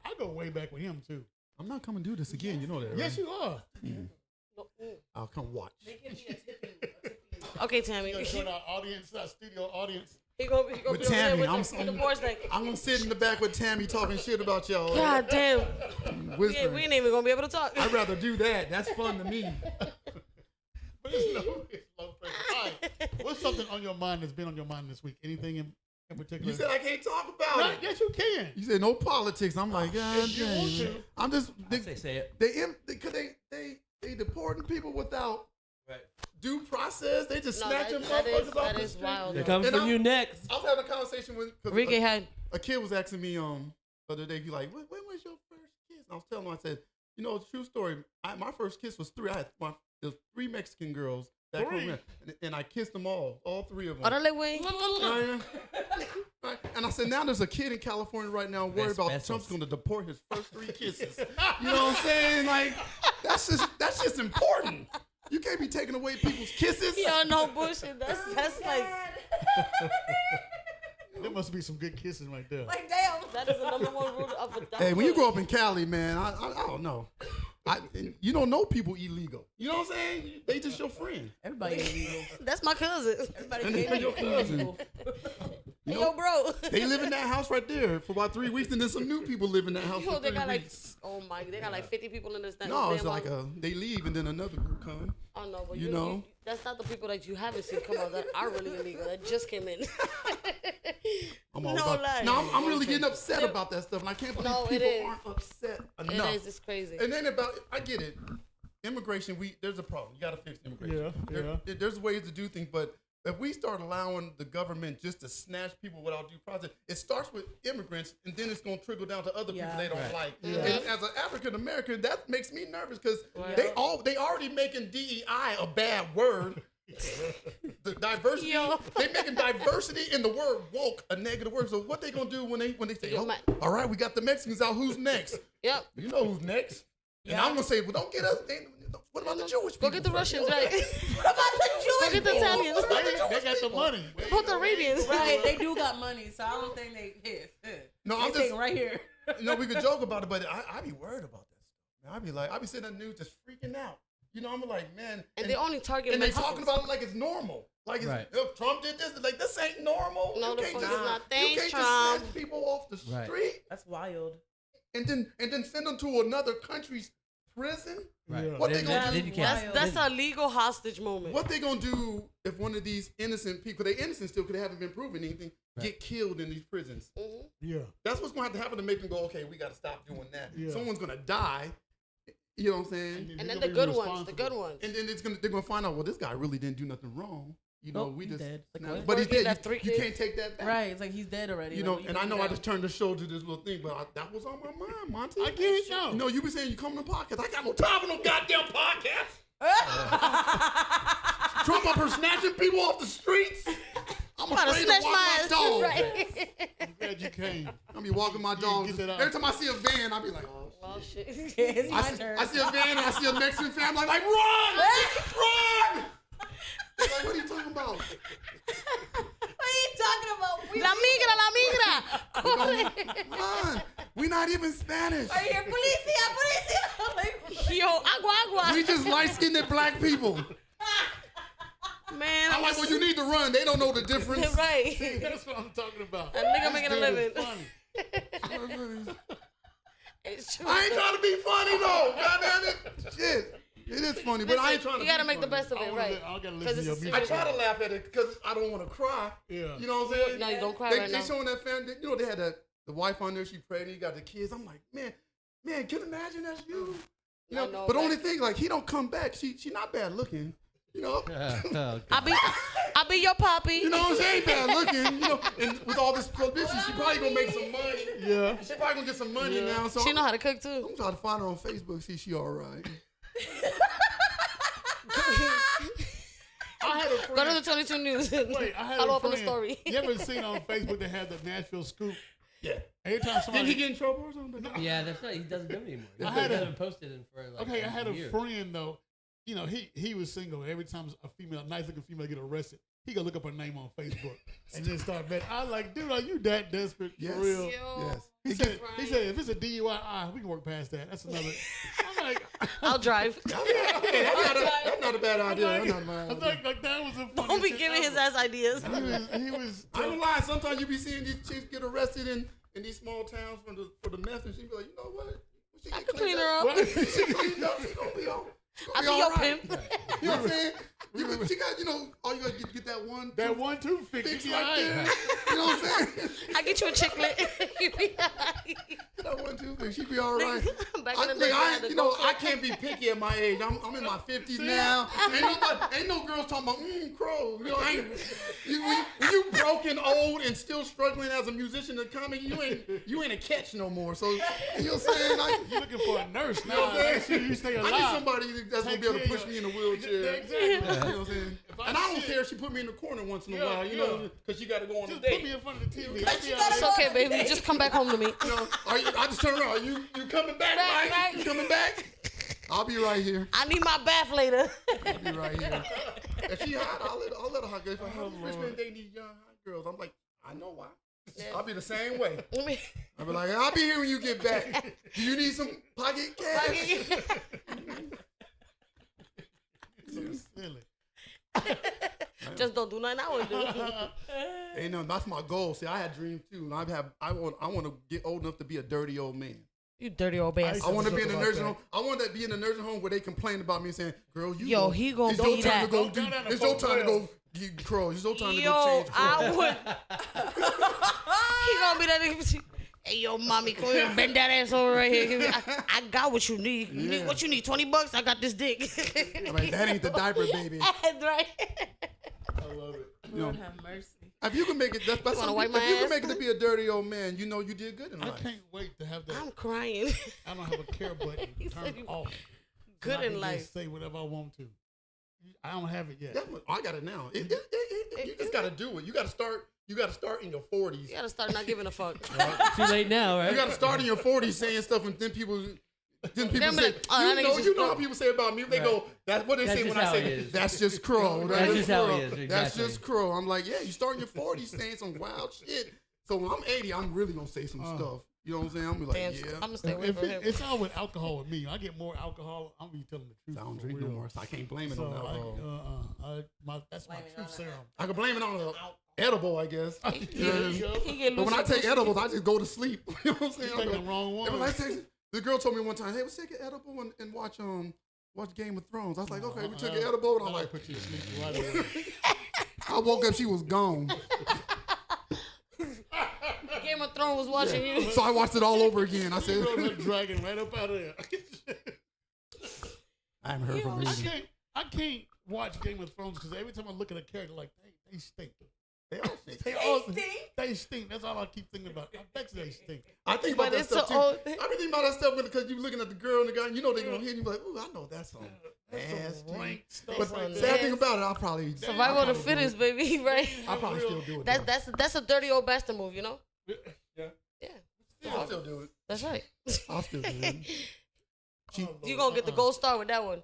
I go way back with him, too. I'm not coming to do this again. You know that, right? Yes, you are. I'll come watch. They give me a tipping. Okay, Tammy. You're going to join our audience, our studio audience. He gonna With be over there Tammy, with the boys like, I'm gonna sit in the back with Tammy talking shit about y'all. God damn. Whispering. We ain't even gonna be able to talk. I'd rather do that. That's fun to me. But it's low pressure. All right. What's something on your mind that's been on your mind this week? Anything in particular? You said I can't talk about Right, it. yes, you can. You said no politics. I'm like, God If you want damn. to. I'm just Say it. they deporting people without Right. due process. They just No, snatching that motherfuckers is- off that the is street. wild. They're coming And for I'm- you next. I was having a conversation with 'cause Ricky had. a kid was asking me the other day. He like, when was your first kiss? And I was telling him, I said, you know, true story. My first kiss was 3. There was 3 Mexican girls that Three? came in, and I kissed them all 3 of them. Órale, güey. Right. And I said, now there's a kid in California right now worried about Besos. Trump's going to deport his first 3 kisses. You know what I'm saying? Like, that's just important. You can't be taking away people's kisses. Yo, no bullshit. That's like, There must be some good kissing right there. Like, damn. that is the number one rule of adulthood. Hey, when you grow up in Cali, man, I don't know. You don't know people illegal. You know what I'm saying? They just your friend. Everybody illegal. That's my cousin. Everybody And they your cousin. illegal. You Hey, know, yo, bro. they live in that house right there for about 3 weeks, and then some new people live in that house Yo, for they 3 got like, weeks. oh my, they got like 50 people in this thing. No, it's like they leave, and then another group come. Oh no, but you know. that's not the people that you haven't seen come out that are really illegal that just came in. I'm all No about. lie. No, I'm really getting upset about that stuff, and I can't believe No, it people is. aren't upset It enough. is, it's crazy. And then I get it. Immigration, there's a problem. You got to fix immigration. There's ways to do things, but if we start allowing the government just to snatch people without due process, it starts with immigrants, and then it's going to trickle down to other people they don't like. Yeah. And as an African American, that makes me nervous because Right. they already making DEI a bad word. The diversity, Yo. they making diversity in the word woke a negative word. So what they gonna do when they say, Yo, oh, man. all right, we got the Mexicans out, who's next? Yep. You know who's next. And I'm gonna say, well, don't get us. What about the Jewish people? Go get the Russians, right? What about the Go Jewish get the people? Italians. They got the money. Puerto Arabians. Right, they do got money, so I don't think they. No, they I'm just. sitting right here. You know, we could joke about it, but I be worried about that stuff. Man, I be sitting in the news just freaking out. You know, I'm like, man. And they only target And they Mexicans. talking about it like it's normal. Like it's, Right. oh, Trump did this. Like this ain't normal. No, You the can't fuck just- it's not. You Thanks, can't Trump. just snatch people off the Right. street That's wild. and then send them to another country's prison. Right. What they gonna Then do? you can't. That's a legal hostage moment. What they gonna do if one of these innocent people, they innocent still, because they haven't been proven anything, get killed in these prisons? Yeah. That's what's gonna have to happen to make them go, okay, we gotta stop doing that. Yeah. Someone's gonna die. You know what I'm saying? And then they're the gonna good be ones, the good ones. And then they're gonna find out, well, this guy really didn't do nothing wrong. You know, Nope, we he's just, dead. Like, no, what? but he's He dead. left 3 You kids. can't take that back. Right, it's like he's dead already. You like, know, and I know I just turned the show to this little thing, but that was on my mind, Monty. I get it now. You know, you be saying you come to the podcast. I got no time for no goddamn podcast. Trump up here snatching people off the streets. I'm Gotta afraid to snatch walk my my dog. right. I'm glad you came. I'll be walking my dog. get that out. Every time I see a van, I'll be like, oh. Oh shit. It's my turn. I see a van and I see a Mexican family. I'm like, run! Run! They're like, what are you talking about? What are you talking about? La migra, la migra. Run! We're not even Spanish. Are you here? Policia, policia. Like, Yo, agua, agua. We just light-skinned black people. Man, I'm like, well, you need to run. They don't know the difference. right. That's what I'm talking about. A nigga This making a dude is living. funny. It's true. I ain't trying to be funny though. God damn it. Shit. It is funny, but I ain't trying to You gotta be make the funny. best of I it, wanna right? li- I gotta 'Cause listen to your it's a music. I try to laugh at it because I don't want to cry. Yeah. You know what I'm saying? No, you don't cry They right now. showing that family, you know, they had the wife on there, she pregnant, you got the kids. I'm like, man, can you imagine that's you? You I know, know, but the right? only thing, like, he don't come back. She not bad looking. You know? I'll be your poppy. You know what I'm saying? Bad looking. You know, and with all this publicity, she probably gonna make some money. Yeah. She probably gonna get some money now. So She know how to cook too. I'm trying to find her on Facebook, see if she all right. I had a Go friend. to the 22 News. Wait, I had Follow a up on the friend. story. You ever seen on Facebook they had the Nashville Scoop? Yeah. Every time Did somebody he get in trouble or something? Yeah, that's right. He doesn't do it anymore. I had he a- hasn't posted it for like Okay, I had a year. friend though. You know, he was single. Every time a nice looking female get arrested, he go look up her name on Facebook and then start betting. I was like, dude, are you that desperate Yes. for real? Yo, Yes. He said, if it's a DUI, we can work past that. That's another. I'm like, I'll drive. Hey, that's not a bad idea. That's not a bad I'm idea. like that was a funny. Don't be shit giving his ever. ass ideas. He was. I ain't gonna lie. Sometimes you be seeing these chicks get arrested in these small towns for the meth, and she be like, you know what? When she I get can cleaned clean her up. She cleaned up. She gonna be on. I'll be your pimp. You know what I'm saying? She got, you know, all you gotta get that one. That 1-2 fix. fix You right there. right. You know what I'm saying? I get you a chicklet. You be That 1-2 fix. She be all right. Back in the day, I had to You know, go I can't be picky at my age. I'm in my 50s now. Ain't no girls talking about crow. You know, when you broken old and still struggling as a musician in comedy, you ain't a catch no more. So you know what I'm saying? You're looking for a nurse You know now. what I'm Make sure saying? you stay I alive. need somebody that's gonna Take be able to care push of me in a Yeah, wheelchair. exactly. You know what I'm saying? If I And I don't see care if she put me in the corner once in a Yeah, while, you know, because you got to go on a Just date. put me in front of the TV. It's okay, baby. Just come back home to me. You know, I just turn around. Are you coming back, Back, right? back. You coming back? I'll be right here. I need my bath later. I'll be right here. If she hot, I'll let her hot girl. If I have a Richmond, they need young hot girls. I'm like, I know why. I'll be the same way. I'll be like, I'll be here when you get back. Do you need some pocket cash? So silly. Just don't do nothing I would do. Hey, no, that's my goal. See, I had dreams too, and I want to get old enough to be a dirty old man. You dirty old bastard. I want to be in a About nursing that. home. I want to be in a nursing home where they complain about me saying, "Girl, you Yo, go, he gonna it's be your time that. to go Don't do. go down to It's your time to go 412. get crows. It's your time to go Yo, change I clothes." would. He gonna be that nigga. Hey, yo, mommy, come here, bend that ass over right here. I got what you need. You need Yeah. what you need? $20? I got this dick. I'm like, that ain't the diaper, baby. That's right. I love it. Lord have mercy. If you can make it, that's wanna something. wipe If my you can ass? make it to be a dirty old man, you know you did good in I life. can't wait to have that. I'm crying. I don't have a care button He said turned you off. So Good I in can life. Just say whatever I want to. I don't have it yet. That's what, I got it now. You just got to do it. You got to start. You got to start in your 40s. You gotta start not giving a fuck. Too late now, right? You got to start in your 40s saying stuff, and then people Them say, like, oh, that nigga's just you know crow. how people say about me. They go, that's what they That's say just when I how say, he is. that's just crow. That's just how he crow. is, That's exactly. just crow. I'm like, yeah, you start in your 40s saying some wild shit. So when I'm 80, I'm really going to say some stuff. You know what I'm saying? I'm gonna be Damn, like, yeah. I'm gonna stay away If from him. it's all with alcohol with me. I get more alcohol. I'm be telling the truth. I don't for drink no real. more, so I can't blame it So on alcohol. that's my Blame it truth on serum. I can blame it on the edible, I guess. He get But when I loose. take edibles, I just go to sleep. You know what I'm saying? You taking the wrong one. Everybody's texting, The girl told me one time, hey, let's take an edible and watch Game of Thrones. I was like, okay, we took an edible, and I'm like, put you to sleep right away. I woke up, she was gone. Game of Thrones was watching you. So I watched it all over again. I said, dragging right up out of there. I haven't heard from her. I can't watch Game of Thrones because every time I look at a character, like they stink. They all stink. They stink. That's all I keep thinking about. I bet you they stink. I think about But that it's stuff so too. old. I be thinking about that stuff because you looking at the girl and the guy, and you know they're gonna hit you. Like, ooh, I know that's some nasty rank stuff. But right sad there. thing about it, I'll probably Survival of the fittest, baby, right? I'll probably still do it. That's a dirty old bastard move, you know? Yeah. Yeah. I'll still do it. That's right. I'll still do it. You gonna get the gold star with that one.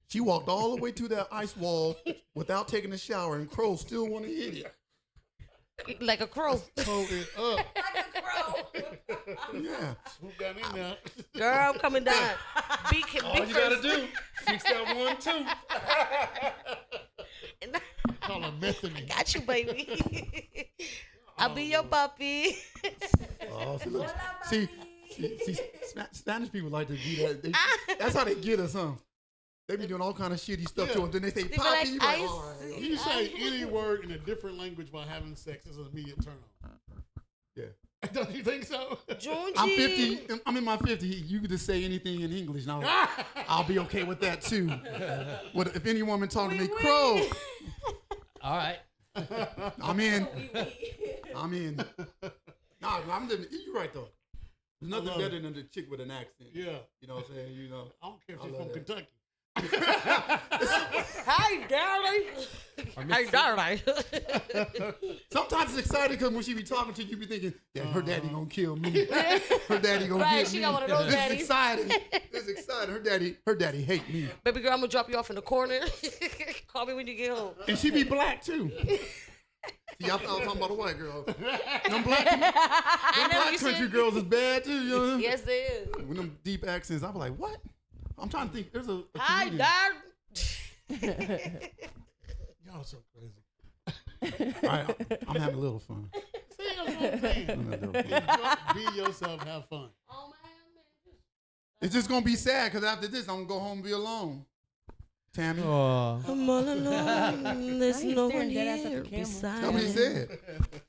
She walked all the way to that ice wall without taking a shower, and Crow still want to hit it. Like a crow. Hold it up. Like a crow. Yeah. Swoop down in there. Girl, I'm coming down. All you gotta do, fix that 1, 2. Call her Methany. Got you, baby. I'll be your puppy. Oh, see, Spanish people like to do that. That's how they get us, huh? They be doing all kind of shitty stuff to them. Then they say, They be "Poppy," like, you I like, all right. You say any word in a different language while having sex is an immediate turn on. Yeah. Don't you think so? Junji. I'm 50. I'm in my 50. You can just say anything in English now. I'll be okay with that too. If any woman talking to me, Crow, All right. I'm in. I'm in. Nah, I'm living. You're right though. There's nothing better than the chick with an accent. Yeah. You know what I'm saying? You know. I don't care if I she's love from that. Kentucky. Hey, darling. Hey, darling. Sometimes it's exciting because when she be talking to you, you be thinking, "Yeah, her daddy gonna kill me. Her daddy gonna Right, get she me." got one of those This is daddies. exciting. This is exciting. Her daddy hate me. Baby girl, I'm gonna drop you off in the corner. Call me when you get home. And she be black too. See, I was talking about a white girl. Them black you country said- girls is bad too. You know? Yes, they is. With them deep accents, I was like, what? I'm trying to think. There's a Hi, comedian. darling. Y'all so crazy. All right, I'm having a little fun. See, that's what I'm saying. I'm having a little fun. Be yourself, have fun. Oh, man. It's just gonna be sad because after this, I'm gonna go home and be alone. Tammy, Oh. I'm all alone. There's Why you no staring one dead ass at here the camera? beside that's what he me. said.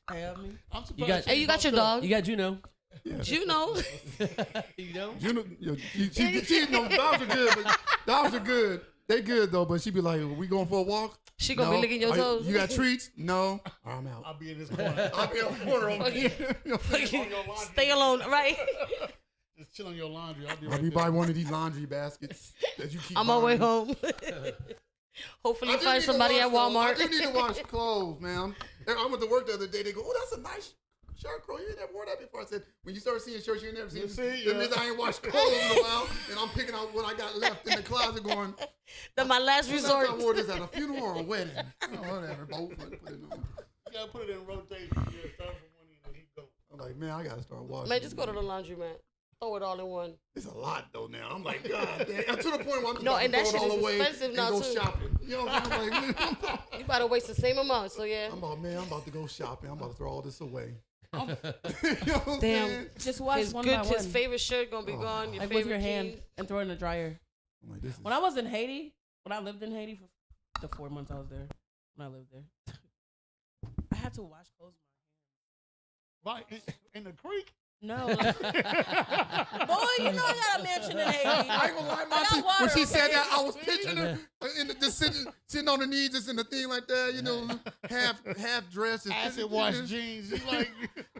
Tell me. I'm surprised. You got- she Hey, you got your fucked up. dog. You got Juno. Juno. You know? No, dogs are good, but dogs are good. They good though, but she be like, we going for a walk? She gonna be licking your Are you- toes. You got treats? No. All right, I'm out. I'll be in this corner. I'll be on the corner over here. You know what I'm saying? Stay alone, right? Just chill on your laundry. I'll be I'll right be there. by one of these laundry baskets that you keep On my way buying. home. Hopefully, I you do find need to somebody wash at clothes. Walmart. I do need to wash clothes, man. I went to work the other day. They go, "Oh, that's a nice shirt, Crow. You ain't never wore that before." I said, "When you start seeing shirts you ain't never seen, You see, that yeah. means I ain't washed clothes in a while, and I'm picking out what I got left in the closet, going, That's my last resort. I wore this at a funeral or a wedding, whatever. Both. Put it on. You gotta put it in rotation. Yeah, start from one end and keep going. I'm like, man, I gotta start washing. Man, just go to the laundry, man. Throw it all in one. It's a lot though now. I'm like, God damn. To the point where I'm just No, about and to that throw it shit all is away expensive and now, go too. shopping. You know what I'm saying? Like, You about to waste the same amount, so yeah. I'm about to go shopping. I'm about to throw all this away. You know what I'm Damn. saying? Just wash His one good, by his one. favorite shirt gonna be Oh, gone. Your Like favorite with your hand jeans. and throw it in the dryer. I'm like, this is When I was in Haiti, when I lived in Haiti for the 4 months I was there, when I lived there, I had to wash clothes in Right in the creek. my hand. No. Boy, you know I got a mansion in Haiti. I ain't gonna lie, I Monty. got water, When she said okay? that, I was picturing her just sitting on the knees, just in the thing like that, you know, half dressed. just- Acid wash jeans. You like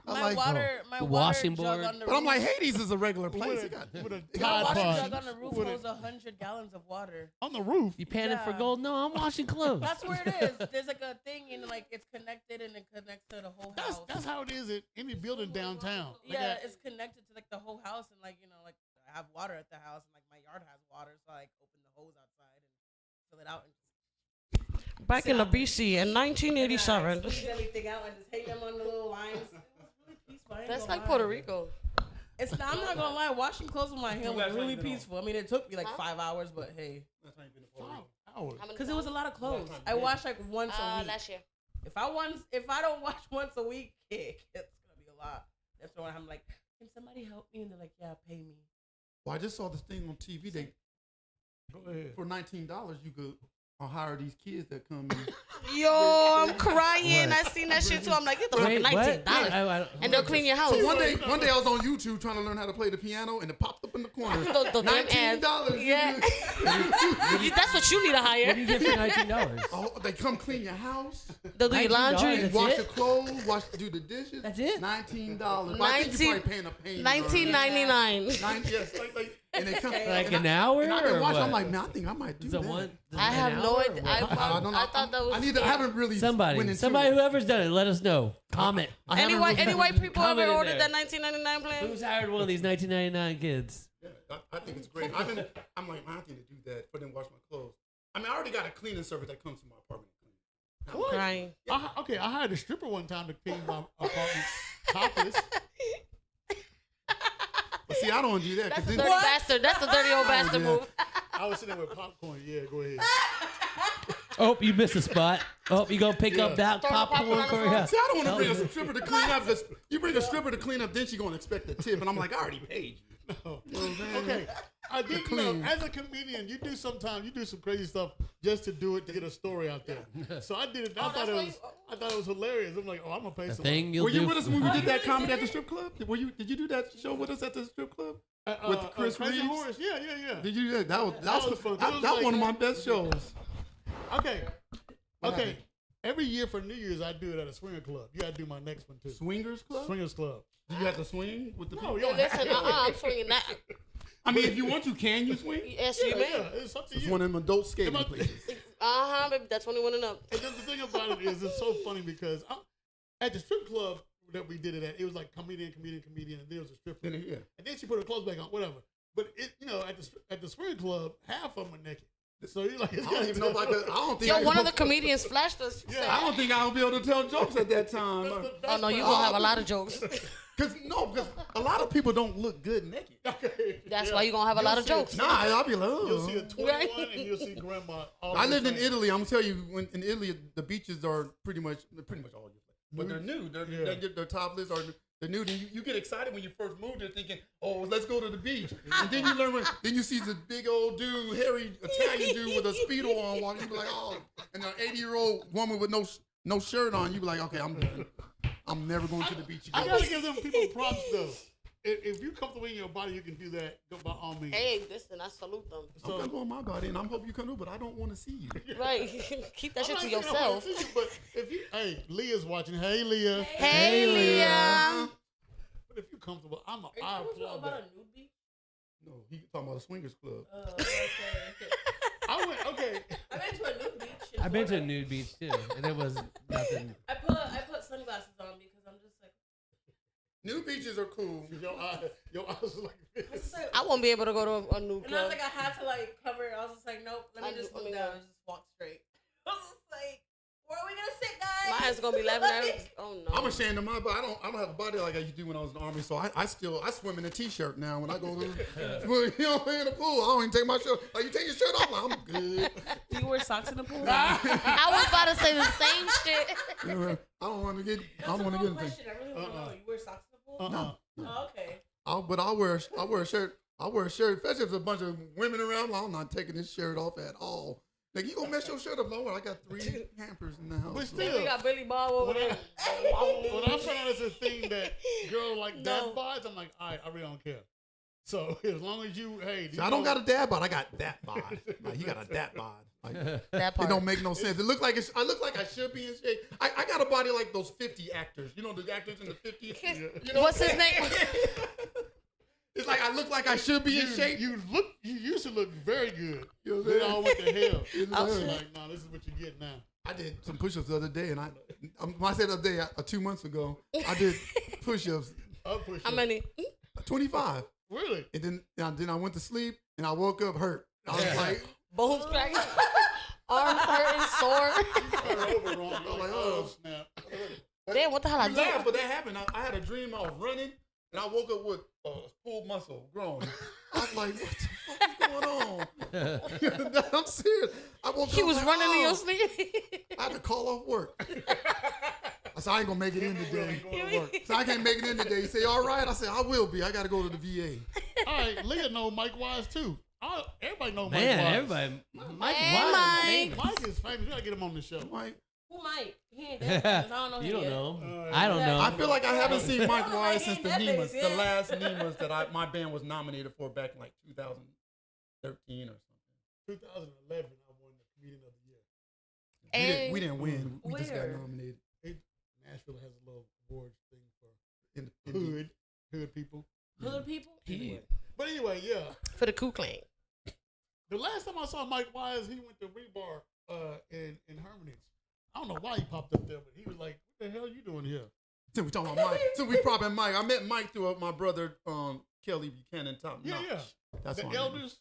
I'm My like, water, my Washing water jug board. on the but I'm roof. like, Hades is a regular place. with It got- a, with a My Tide water Pod jug on the roof With holds a- 100 gallons of water. on the roof. You panning for Yeah. gold? No, I'm washing clothes. That's where it is. There's like a thing, and like it's connected, and it connects to the whole house. That's how it is at any building downtown. They Yeah, got- it's connected to like the whole house, and like like I have water at the house, and like my yard has water, so I like open the hose outside and fill it out. And Back in the BC in I 1987. squeeze everything out and just hang them on the little lines. It was really peaceful. I ain't That's gonna like lie. Puerto Rico. It's not, I'm not gonna lie. Washing clothes with my hand was really peaceful. I mean, it took me like 5 hours, but hey, 5 hours. because it was a lot of clothes. I wash like once a week. Last year. If I don't wash once a week, it's gonna be a lot. That's when I'm like, can somebody help me? And they're like, yeah, pay me. Well, I just saw this thing on TV. They Go ahead. for $19 you could hire these kids that come in. Yo, I'm crying. What? I seen that shit too. I'm like, get the Wait, fucking $19. what? And they'll clean your house. So one day I was on YouTube trying to learn how to play the piano, and it popped up in the corner. The damn ass. $19. Yeah. That's what you need to What do hire. you get for $19? Oh, they come clean your house, They'll do your laundry. $19. wash it? your clothes, do the dishes. That's it? $19. But I think you're probably paying a pain. $19.99. Yes, and they come Like and an hour? And I can or watch. what? I'm like, man, I think I might do Is it that. one? I have no idea. I don't know. thought that was. I haven't really went into Somebody, it. whoever's done it, let us know. Comment. I Any haven't white really- people Comment ever in ordered there. that $19.99 plan? Who's hired one of these 1999 kids? Yeah, I think it's great. I'm like, man, I think to do that for them to wash my clothes. I mean, I already got a cleaning service that comes to my apartment. Crying. I hired a stripper one time to clean my apartment topless. But see, I don't do that. That's a then- dirty bastard. That's a dirty old bastard yeah. move. I was sitting there with popcorn. Yeah, go ahead. Oh, you missed a spot. Oh, you gonna pick up that Throw the popcorn popcorn? on the for floor. you? See, I don't want to bring a stripper to clean up because you bring a stripper to clean up, then she's gonna expect a tip, and I'm like, I already paid you. No. You know what I'm saying? Okay, I did know. clean. As a comedian, you do some crazy stuff just to do it to get a story out there. So I did it. I thought it was hilarious. I'm like, oh, I'm gonna pay The some. thing you'll Were you do. with us when we did that comedy at the strip club? Did you do that show with us at the strip club? With Chris Crazy Reeves? Horse. Yeah. Did you do that? That was fun. that was one of my best shows. Okay. Every year for New Year's, I do it at a swinger club. You gotta do my next one too. Swingers Club? Swingers club. Do you have to swing with the No, people? you don't Listen, have to. I'm swinging that. I mean, if you want to, can you swing? Yes, Yeah, you may. it's up to It's you. one of them adult skating Am I- places. Baby. That's 21 and up. And then the thing about it is, it's so funny because at the strip club that we did it at, it was like comedian, and then there was a stripper. Yeah. And then she put her clothes back on, whatever. But at the swing club, half of them are naked. So you're like, I don't even know if I could. I don't think. Yo, I one could- of the comedians flashed us. I don't think I'll be able to tell jokes at that time. Oh no, you gonna have a lot of jokes. Because a lot of people don't look good naked. That's why you gonna have a lot of jokes. Nah, I'll be like, You'll see a oh. 21 and you'll see grandma. All I the lived in same. Italy. I'm gonna tell you, when in Italy, the beaches are pretty much all your place. But they're new. They're topless or they're nude. And you get excited when you first move. You're thinking, oh, let's go to the beach. And then you learn. Then you see this big old dude, hairy Italian dude with a speedo on. Walking, you be like, oh, and an 80-year-old woman with no shirt on. You be like, okay, I'm done. I'm never going to the beach I again. gotta give them people props though. If you're comfortable in your body, you can do that. Go by all means. Hey, listen, I salute them. I'm comfortable in my body, and I hope you come through, but I don't want to see you. Right, keep that shit I'm to not saying I wanna yourself. see you, but if you, hey, Leah's watching. Hey, Leah. Hey, Leah. But if you're comfortable, I Are you applaud about that. a nude beach? No, he talking about a swingers club. Okay. I went okay. I've been to a nude beach. in I've been to a Florida. nude beach too, and it was nothing. I put sunglasses on because I'm just like, New beaches are cool. Your eyes are like I was this. just like, I won't be able to go to a new and I was club. like, I had to like cover it. I was just like, nope, let me just look down and just walk straight. I was just like, where are we gonna sit, guys? My eyes gonna be laughing at me. Oh no. I'm ashamed of my body. I don't have a body like I used to do when I was in the army. So I swim in a t-shirt now when I go to in the pool. I don't even take my shirt. Like, you take your shirt off, like, I'm good. Do you wear socks in the pool? I was about to say the same shit. I don't want to get. I That's don't a want to real get anything. question. I really want to know. You wear socks in the pool? No. Oh, okay. But I wear a shirt. I wear a shirt, especially if there's a bunch of women around. I'm not taking this shirt off at all. Like, you gonna mess your shirt up? No, I got 3 hampers in the house. But Then still, we got Billy Bob over when there. I found out it's a thing that girl like No. dad bods, I'm like, all right, I really don't care. So as long as you, hey, See, I don't got a dad bod. I got that bod. Like, you got a dad bod. Like, That it part. don't make no sense. It look like I look like I should be in shape. I got a body like those 50 actors. You know, the actors in the 50s. You know What's what his I'm saying? name? It's like I look like I should be in shape. You used to look very good. You know what I'm Then saying? all went to hell. I I was was like, no, this is what you get now. I did some push-ups the other day, and when I said the other day, 2 months ago, I did push-ups, I'll push How you. many? 25, Really? and then I went to sleep, and I woke up hurt. I was like, Bones cracking. Arms hurting, sore. Started over wrong. I'm like, oh, snap. Damn, what the hell I you laugh, did? but that happened. I had a dream. I was running, and I woke up with full muscle grown. I was like, what the fuck is going on? I'm serious. I woke He up was like, running in oh. your sleep. I had to call off work. I said, I ain't gonna make it in today. So I can't make it in today. He said, all right. I said, I will be. I got to go to the VA. All right, Leah know Mike Wise too. Everybody know Mike Man, Wise. everybody. Mike Hey, Wise is Mike. famous. Mike is famous. We gotta get him on the show. Mike. Who might? He ain't that famous. I don't know him You don't yet. know. I don't know. I feel like I haven't seen Mike Oh, Wise he since ain't the that Nemas. famous, yeah. The last Nemas that my band was nominated for back in like 2013 or something. 2011, I won the Comedian of the Year. We didn't win. We just got Where? nominated. Nashville has a little awards thing for In hood people. Hood people? Anyway. But anyway, yeah. For the Ku Clan. The last time I saw Mike Wise, he went to Rebar in Hermitage. I don't know why he popped up there, but he was like, "What the hell are you doing here?" Since we talking about Mike, since we propping Mike, I met Mike through my brother Kelly Buchanan, Top Yeah, Notch. yeah. That's The why I know. elders.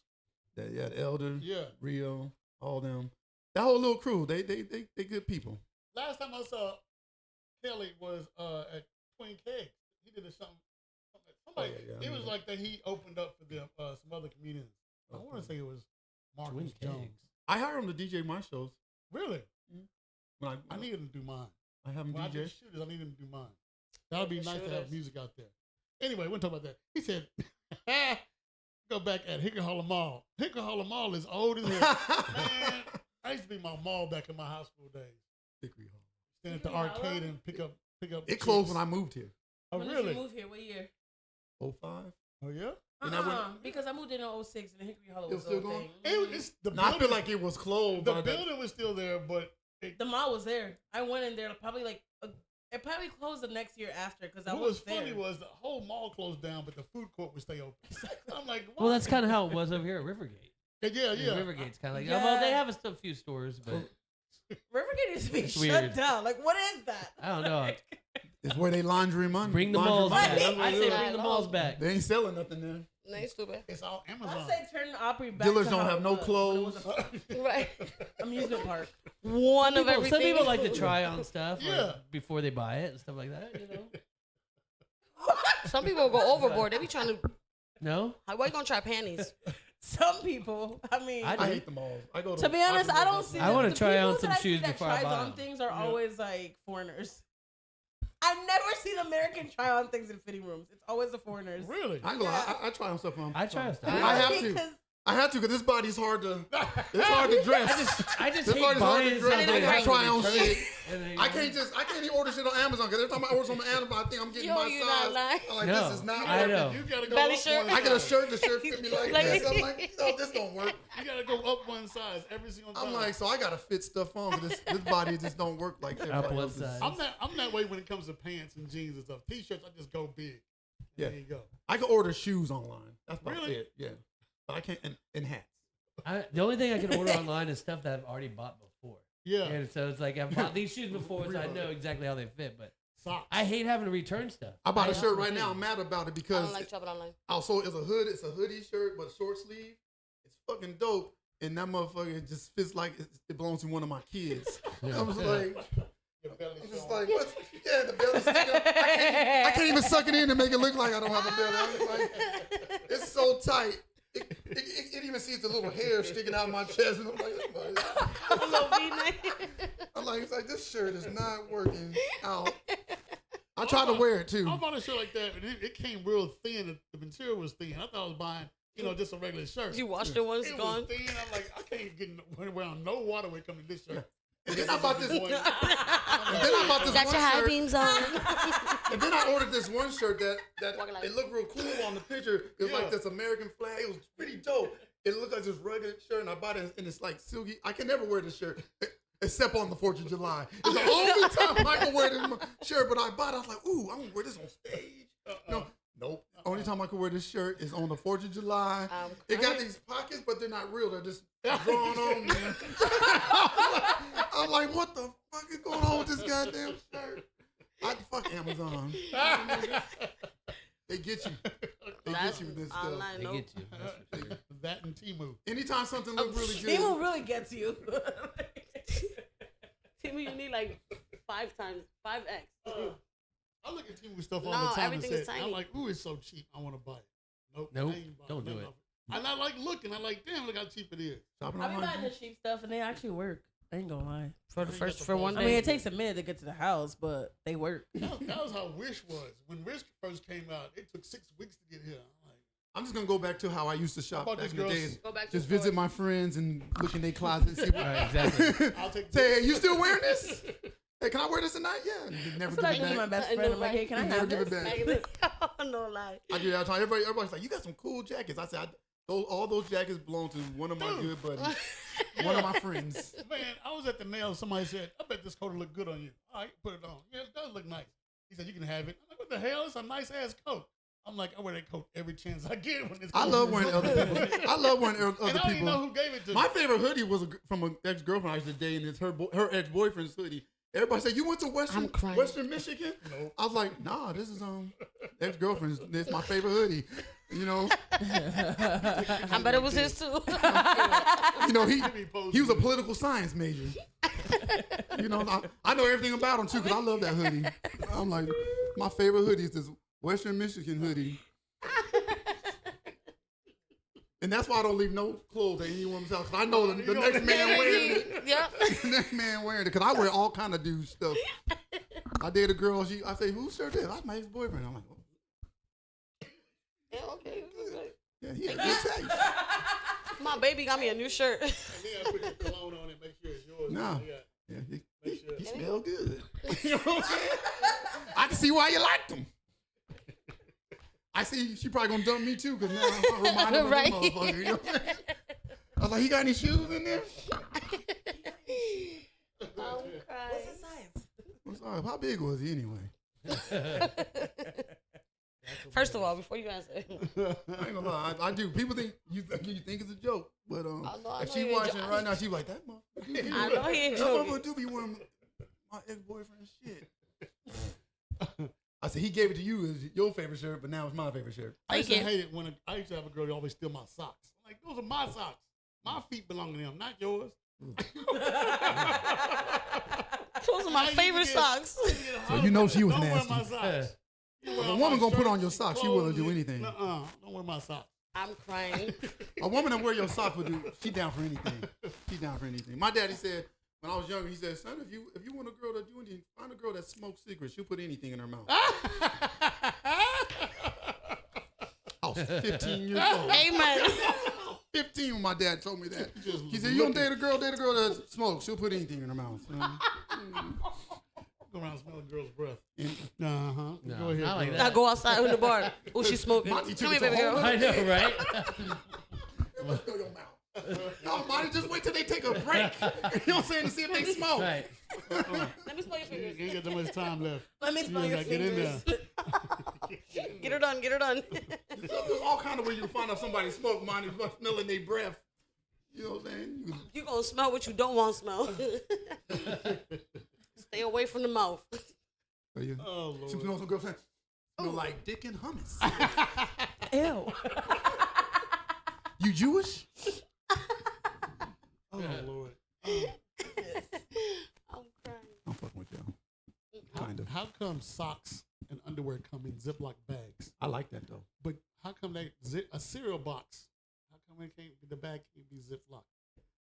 The elders. Yeah. Rio, all them. That whole little crew, they good people. Last time I saw Kelly was at Twin Kegs. He did something. Somebody. Yeah, it was like that. He opened up for them some other comedians. I want to say it was Marcus Twin Jones. Kegs. I hired him to DJ my shows. Really? When I need him to do mine. I have him When I do DJ. shooters, I need him to do mine. That would be nice to have music out there. Anyway, we'll talk about that. He said, go back at Hickory Hollow Mall. Hickory Hollow Mall is old as hell. Man, I used to be my mall back in my high school days. Hickory Hollow. Stand at the Hickory Hollow? arcade and pick up. It closed when I moved here. Oh, When did really? you move here? What year? 05. Oh, yeah? And I went- Because I moved in 06 and Hickory Hollow It was was still the going? thing. It's the No, I feel building- like it was closed. the by building was still there, but The mall was there. I went in there probably it probably closed the next year after because I what was was funny there. was the whole mall closed down, but the food court would stay open. I'm like, Well, why? that's kind of how it was over here at Rivergate. Yeah, yeah. Rivergate's kind of like, Yeah. well, they have a few stores, but Rivergate used to be It's shut weird. down. Like, what is that? I don't know. It's where they laundry money. Bring the laundry malls money. back. I say Right. bring the malls back. They ain't selling nothing there. No, it's stupid. It's all Amazon. I say turn the Opry back. Dealers to don't how have it no was, clothes. when it was Right. a amusement park. One of everything. Some people like to try on stuff Yeah. like, before they buy it and stuff like that, you know? Some people go overboard. They be trying to. No? Why you gonna try panties? Some people. I mean, I I hate the malls. I go to be honest, I don't see. I wanna the try people on some that I see shoes that before I tries buy on them. things are always like foreigners. I've never seen American try on things in fitting rooms. It's always the foreigners. Really? I try on stuff on. I try on stuff. I have to. Because I have to because this body's hard to. It's hard to dress. I just This hate body's hard to buying dress. something. I try on shit. And then, I can't even order shit on Amazon because every time I order something on Amazon, I think I'm getting Yo, my you not size. lying. I'm like, No, this is not I working. know. You gotta go Belly up shirt? one I get a size. shirt, the shirt fit me like Like- this. I'm like, no, this don't work. You gotta go up one size every single time. I'm like, so I gotta fit stuff on because this body just don't work like everybody one else's. size. I'm that way when it comes to pants and jeans and stuff. T-shirts, I just go big. Yeah. There you go. I can order shoes online. That's about Really? it. Yeah, but I can't and hats. the only thing I can order online is stuff that I've already bought before. Yeah. And so it's like I've bought these shoes before, so I know exactly how they fit. But Socks. I hate having to return stuff. I bought a That's shirt the right thing. now. I'm mad about it I because don't like shopping online. also it's a hood. It's a hoodie shirt, but short sleeve. It's fucking dope, and that motherfucker just fits like it belongs to one of my kids. I was like, Your belly I'm just showing. like, what? Yeah, the belly sticking up. I can't even suck it in and make it look like I don't have a belly. I'm just like, it's so tight. It even sees the little hair sticking out of my chest, and I'm like, it's like this shirt is not working out. I tried to wear it too. I bought a shirt like that, and it came real thin. The material was thin. I thought I was buying, just a regular shirt. You washed it once, It was gone. thin. I'm like, I can't get around no water when it comes to this shirt. And then I bought this. And then I bought this Got one your high shirt. beams on. And then I ordered this one shirt that Walking like- it looked real cool on the picture. It was like this American flag. It was pretty dope. It looked like this rugged shirt, and I bought it, and it's like silky. I can never wear this shirt except on the 4th of July. It's the only time I can wear this shirt. But I bought it. I was like, ooh, I'm gonna wear this on stage. Nope. Only time I can wear this shirt is on the 4th of July. It got these pockets, but they're not real. They're just drawn on, man. I'm like, what the fuck is going on with this goddamn shirt? Fuck Amazon. They get you. They get you with this stuff. Online, They nope. get you. That's for sure. That and Temu. Anytime something looks really good. Timo really gets you. Temu, you need like 5x. I look at Temu stuff all No, the time and everything say, is tiny. I'm like, ooh, it's so cheap. I want to buy it. Nope. Nope, I ain't buying don't do nothing it. off And I like looking. I like, damn, look how cheap it is. Shopping I be online. buying the cheap stuff and they actually work. I ain't gonna lie. For one I day. mean, it takes a minute to get to the house, but they work. That was how Wish was. When Wish first came out, it took 6 weeks to get here. I'm just gonna go back to how I used to shop About back these in the girls- days. Go back to Just the visit store. my friends and look in their closet and see what. Right, exactly. I'll take Say, hey, you still wearing this? Hey, can I wear this tonight? Yeah. Never That's what I give do it to my back. best friend. I'm like, hey, can I Never have give this? it back. No lie. I do that all the time. Everybody's like, you got some cool jackets. I said, all those jackets belong to one of my good buddies, one of my friends. Man, I was at the nail. Somebody said, I bet this coat will look good on you. All right, put it on. Yeah, it does look nice. He said, you can have it. I'm like, what the hell? It's a nice ass coat. I'm like, I wear that coat every chance I get. When it's I love wearing other people. I love wearing other And I don't even know people. who gave it to me. My favorite hoodie was from an ex-girlfriend I used to date, and it's her ex-boyfriend's hoodie. Everybody said, you went to I'm crying. Western Michigan? Nope. I was like, nah, this is ex-girlfriend's. It's my favorite hoodie. You know, I bet it was his too. he was a political science major. You know, I know everything about him too because I love that hoodie. I'm like, my favorite hoodie is this Western Michigan hoodie. And that's why I don't leave no clothes at anyone's house. 'Cause I know the next man wearing it. Yep. The next man wearing it. Because I wear all kind of dude stuff. I dated a girl. I say, whose shirt is? That's my ex-boyfriend. I'm like, oh. Yeah, okay. Yeah, he had good taste. My baby got me a new shirt. And then I put your cologne on it, make sure it's yours. No. Yeah. Yeah, he smelled good. You know what I'm saying? I can see why you liked him. I see she probably gonna dump me too because now I'm reminded of Right. that motherfucker. You know what I'm saying? I was like, he got any shoes in there? What's his size? I'm sorry, how big was he anyway? First of all, before you answer, I ain't gonna lie, I do. People think you think it's a joke, but I if know she you watching enjoy- right now, she like that motherfucker. I know he ain't That joking. motherfucker do be wearing my ex-boyfriend's shit. I said he gave it to you as your favorite shirt, but now it's my favorite shirt. I used to Thank you. hate it when I used to have a girl who always steal my socks. I'm like, those are my socks. My feet belong to them, not yours. Those are my favorite socks. So you know she was Don't nasty. wear my socks. You wear If a all woman my gonna put on shirts, your socks, she clothes, willing to do anything. Don't wear my socks. I'm crying. A woman that wear your socks would do. She down for anything. She down for anything. My daddy said when I was younger, he said, "Son, if you want a girl that do anything, find a girl that smokes cigarettes. She'll put anything in her mouth." I was 15 years old. Amen. 15 when my dad told me that. Just He said, "You don't date a girl that smokes. She'll put anything in her mouth." Go around smelling girls' breath. No, Go ahead. not like girl. that. I go outside in the bar. Oh, she's smoking. Monty took Come it here, to baby a whole girl. I know, right? Let's fill your mouth. No, Monty, just wait till they take a break. You know what I'm saying? To see if they smoke. Right. Let me smell your You fingers. ain't got that much time left. Let me smell You your gotta get in fingers. there. Get her done. Get her done. There's all kind of ways you can find out somebody smoke, Monty, by smelling their breath. You know what I'm saying? You gonna smell what you don't want to smell. Stay away from the mouth. So you, Oh, Lord. she smells some girl saying, smell like dick and hummus. Ew. You Jewish? Oh, Lord. I'm crying. I'm fucking with y'all. Kind of. How come socks and underwear come in Ziploc bags? I like that though. But how come a cereal box? How come the bag can't be Ziploc?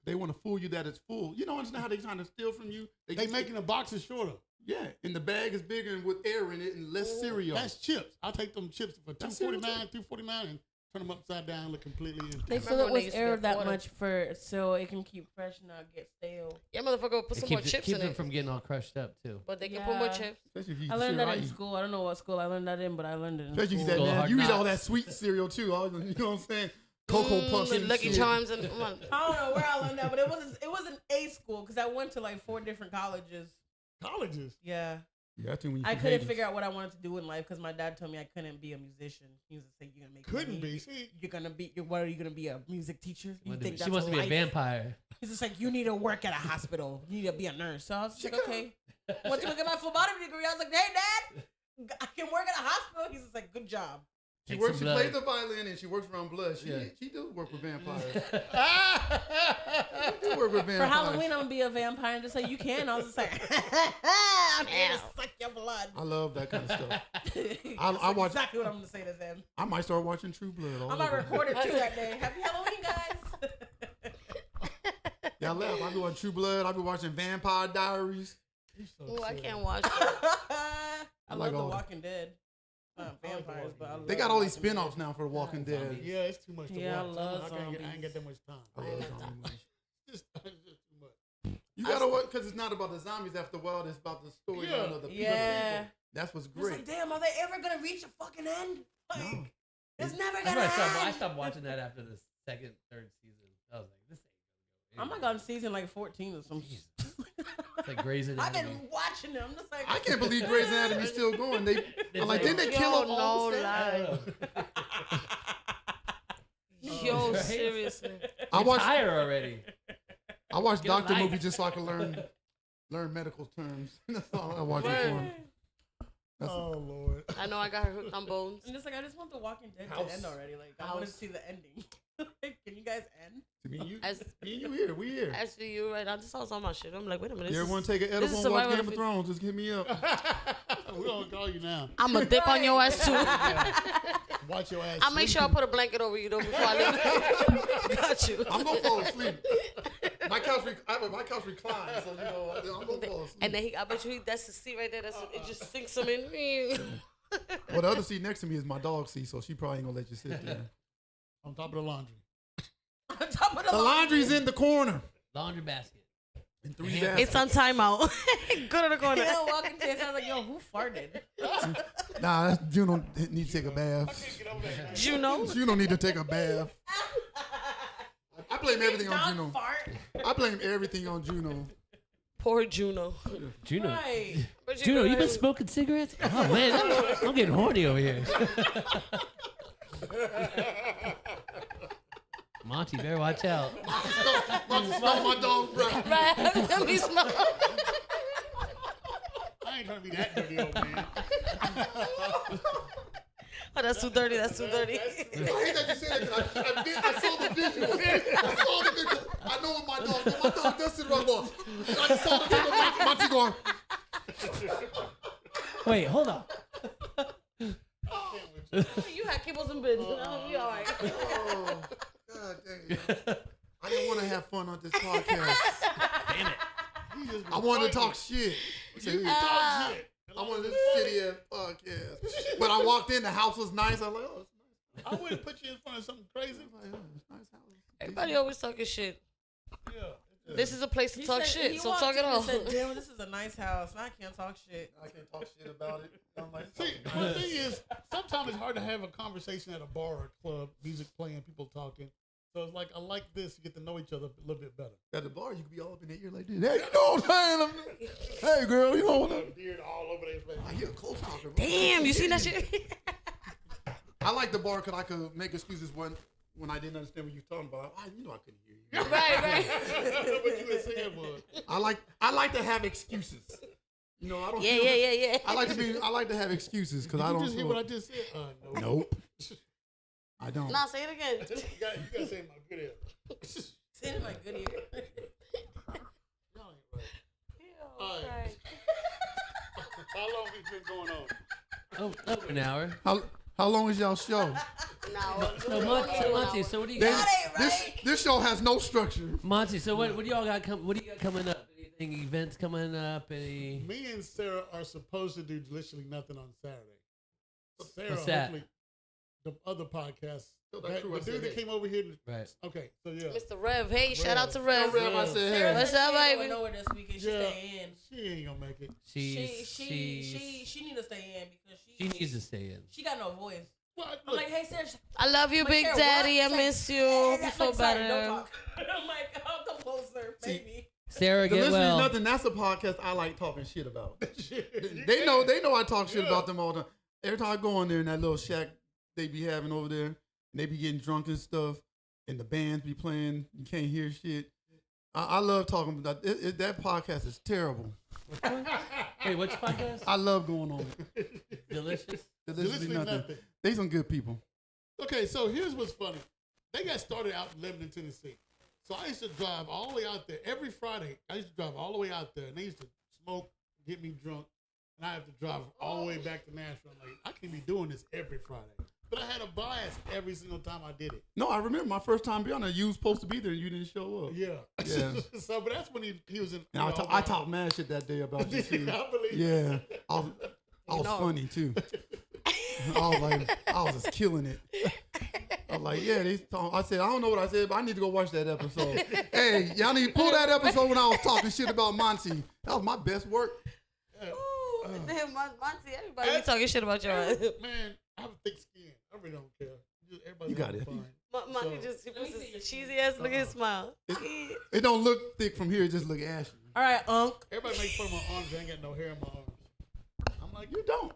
They want to fool you that it's full. You don't understand how they trying to steal from you. They making the boxes shorter. Yeah, and the bag is bigger and with air in it and less cereal. That's chips. I'll take them chips for That's cereal $2.49, and turn them upside down, look completely empty. They Remember fill it when they with used to air get that water? much so it can keep fresh and not get stale. Yeah, motherfucker, put It some more keeps, chips keeps in them it. from getting all crushed up too. But they can put more Yeah. chips. Especially if you eat I the learned cereal that I in eat. school. I don't know what school I learned that in, but I learned it in Especially if you school. said, Go man, hard you eat all knocks. that sweet cereal too. You know what I'm saying? Cocoa Puffs With and Lucky shit. Charms and come on. I don't know where I learned that, but it wasn't a school because I went to like 4 different colleges. Colleges. Yeah. Yeah, I think when you I from couldn't Hades. figure out what I wanted to do in life because my dad told me I couldn't be a musician. He was like, "You're gonna make Couldn't money. be. See, You're gonna be. What are you gonna be? A music teacher? You think She that's wants to be a life?" vampire. He's just like, "You need to work at a hospital. You need to be a nurse." So I was just like, "Okay." Went to look at my phlebotomy degree. I was like, "Hey, Dad, I can work at a hospital." He's just like, "Good job." She Take works. some She plays blood. the violin and she works around blood. She Yeah. she does work with vampires. She work with vampires. For Halloween, I'm gonna be a vampire and just say, "You can." I was just like, "I'm here to suck your blood." I love that kind of stuff. That's I watch. exactly what I'm gonna say to them. I might start watching True Blood. All I might over. record it too that day. Happy Halloween, guys. Yeah, I laugh. I be watching True Blood. I be watching Vampire Diaries. Oh, I can't watch that. I like love The all- Walking Dead. Vampires, but I love They got all these Walking Dead. spin-offs now for The Walking Dead. Yeah, it's too much to Yeah, I watch. love I ain't zombies. got that much time. I love zombie movies. It's just too much. You gotta watch because it's not about the zombies after a while. It's about the storyline of the people. Yeah. That's what's It's great. like, damn, are they ever gonna reach a fucking end? Like, No. it's never That's gonna why I end. stopped watching that after the second, third season. I was like, this ain't I'm like on season like 14 or something. It's like Grey's I've Anatomy. been watching them. I'm just like, I can't believe Grey's Anatomy's still going. I'm like, like- didn't they kill Yo, all no the staff? lie. Yo, Right? seriously. I watched Retire already. I watched Get a doctor life. movies just so I could learn medical terms. That's all I watch it for. That's Oh Lord. I know I got her hooked on Bones. I'm just like, I just want The Walking Dead House. to end already. Like, I want to House. see the ending. Can you guys end? me and you. As, Me and you here. We here. as for you, right? I just saw some of my shit. I'm like, wait a minute. You ever This want is, to take an this is edible and watch survival Game of of- Thrones? Just hit me up. We're gonna call you now. I'm a dip on your ass too. Watch your ass. I'll make sure I put a blanket over you though before I leave. Got you. I'm gonna fall asleep. My couch reclines, so you know I'm gonna fall asleep. And then I bet you that's the seat right there. It just sinks him in. Well, the other seat next to me is my dog seat, so she probably ain't gonna let you sit there. on top of the laundry. On top of The laundry's in the corner. Laundry basket. In 3 baskets. It's on timeout. Go to the corner. Yeah, walking to it, I was like, yo, who farted? Nah, that's Juno need to take a bath. Juno. Juno need to take a bath. I blame everything on Dog Juno. fart. I blame everything on Juno. Poor Juno. Juno. Right. But Juno, you been smoking cigarettes? Oh man, I'm getting horny over here. Monty, better watch out. Smell my dog breath. Right. Let me smell. I ain't trying to be that dirty old man. Oh, that's too dirty. That's too dirty. I hate that you said that 'cause I saw the visual. I know what my dog does. My dog does sit around the wall. I just saw the visual. Monty going, Wait, hold on. You had kibbles and bits. I'll be all right. oh, God dang it. I didn't want to have fun on this podcast. Damn it. I wanted to talk shit. You talk shit. I wanted this shitty ass podcast. But I walked in, the house was nice. I was like, oh, it's nice. I wouldn't put you in front of something crazy. I was like, oh, it's a nice house. Everybody always talking shit. Yeah. This is a place to talk He shit, so walked talk in it and all. said, damn, this is a nice house. I can't talk shit. I can't talk shit about it. I'm like, See, the thing is, sometimes it's hard to have a conversation at a bar or a club, music playing, people talking. So it's like, I like this, you get to know each other a little bit better. at the bar, you could be all up in their ear like this. Hey, you know what I'm saying? Hey, girl, you know what I'm Beard all over their face. I hear a close talker. Damn, you seen that shit? I like the bar because I could make excuses when I didn't understand what you were talking about. You know I couldn't hear you. right. What you were saying was, I like to have excuses. You know, I don't. Yeah, feel yeah. I like to have excuses because did I you don't. just hear what I just said? No. Nope. I don't. Nah, say it again. You gotta say my good ear. Sit in my good ear. Y'all ain't right. Alright. How long we been going on? Over an hour. How long is y'all show? No, So Monty, so what do you They- got? this show has no structure. Monty, so what do y'all got? What do you got coming up? Anything events coming up? Any? Me and Sarah are supposed to do literally nothing on Saturday. Sarah, What's that? hopefully, the other podcast. Tell that crew I The said dude that hey. came over here. Right. Okay, so yeah. Mr. Rev. Hey, shout out to Rev. Rev, I said, hey. Sarah What's said up, she ain't baby? going nowhere this weekend. She Yeah. stay in. She ain't gonna make it. She need to stay in because She needs to stay in. she got no voice. Well, I'm like, hey Sarah. I love you, I'm like, Big Sarah, Daddy. what? I She's miss like, you. Hope you like, feel sorry, don't better. talk. I'm like, I'll come closer, baby. Sarah, The get listeners well. nothing. That's a podcast I like talking shit about. You They can. know I talk shit about them all the time. Every time I go in there in that little shack they be having over there, and they be getting drunk and stuff, and the bands be playing. You can't hear shit. I love talking about it. That podcast is terrible. Wait, what's your podcast? I love going on it. Delicious. Literally Literally nothing. nothing. They some good people. Okay, so here's what's funny. They got started out in Lebanon, Tennessee. So I used to drive all the way out there every Friday. I used to drive all the way out there, and they used to smoke, get me drunk, and I have to drive all the way back to Nashville. I'm like, I can't be doing this every Friday. But I had a bias every single time I did it. No, I remember my first time being on there. You was supposed to be there and you didn't show up. Yeah. Yeah. So, but that's when he was in. And I talked mad shit that day about you too. I believe. Yeah, I was funny too. I was just killing it. I was like, yeah, I said, I don't know what I said, but I need to go watch that episode. Hey, y'all need to pull that episode when I was talking shit about Monty. That was my best work. Damn, Monty, everybody be talking shit about your ass. Man, I have a thick skin. I really don't care. Everybody You got it. fine. Monty just he puts his cheesy ass. Look at his smile. It don't look thick from here, it just look ashy. All right, Unc. Everybody make fun of my arms. I ain't got no hair in my arms. I'm like, You don't.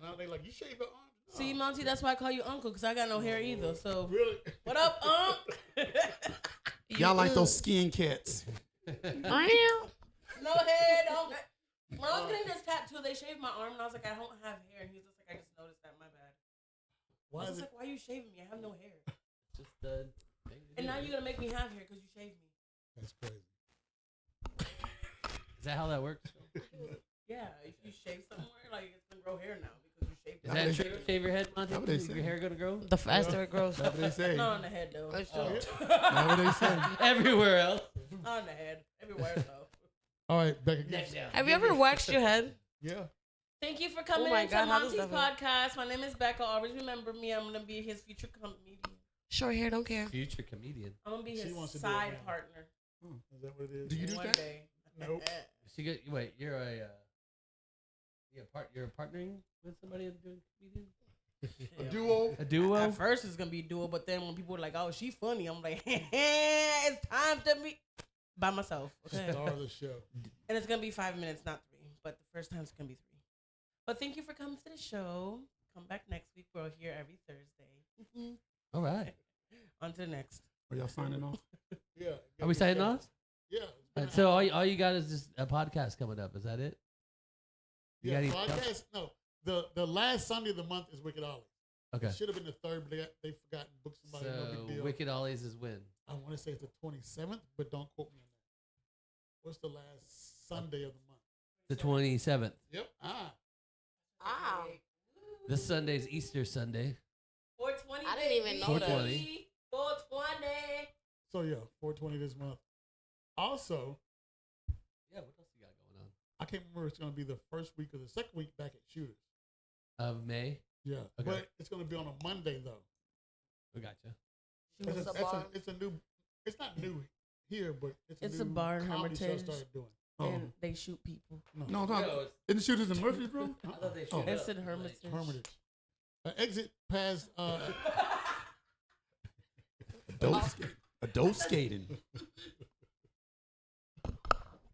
and they like, you shave your arms? No. See, Monty, that's why I call you Uncle, because I got no hair either. So, Really? what up, Unc? Y'all like those skin cats. No head. When I was getting this tattoo, they shaved my arm, and I was like, I don't have hair. And he was just like, I just noticed that. My bad. Why I was is just it? like, why are you shaving me? I have no hair. Just thing to And do. now you're going to make me have hair because you shaved me. That's crazy. Is that how that works? Yeah, if you shave somewhere, like, it's going to grow hair now because you shaved Is it. that true? Shave your head, Monty? That's what they Is say. your hair gonna grow? The faster it grows. That's what they say. Not on the head, though. That's true. That's what they say. Everywhere else. Not on the head. Everywhere, though. All right, back again. Next down. Have you ever waxed your head? Yeah. Thank you for coming Oh my into God, how does Monty's that podcast. My name is Becca. Always remember me. I'm going to be his future comedian. Short hair, don't care. Future comedian. I'm going to be She his wants to do it side now. partner. Is that what it is? Do you do One that? day. Nope. So wait, you're partnering with somebody and doing comedian? A duo. A duo? At first it's gonna be duo, but then when people are like, "Oh, she funny," I'm like, "It's time to be by myself." Okay, Star of the show. and it's gonna be 5 minutes, not 3. But the first time it's gonna be 3. But thank you for coming to the show. Come back next week. We're here every Thursday. All right. On to the next. Are y'all signing off? Yeah. Are we signing off? Yeah. So all you got is just a podcast coming up. Is that it? You Yeah, got any- podcast. No, the last Sunday of the month is Wicked Ollie. Okay. It should have been the 3rd, but they forgot to book somebody. No So big deal. Wicked Ollies is when? I want to say it's the 27th, but don't quote me on that. What's the last Sunday of the month? The 27th. Yep. Ah. This Sunday's Easter Sunday. 420. I didn't even know 420. 420. So yeah, 420 this month. Also, Yeah, what else you got going on? I can't remember if it's going to be the first week or the second week back at Shooters. Of May. Yeah. Okay. But it's going to be on a Monday though. We got you. It's a new. It's not new here, but It's new a bar in comedy show Hermitage. started doing. And they shoot people. No, I'm talking. In the shooters in Murfreesboro? I thought they Oh. showed It's up. in Hermitage. Hermitage. Exit past. Adult skating.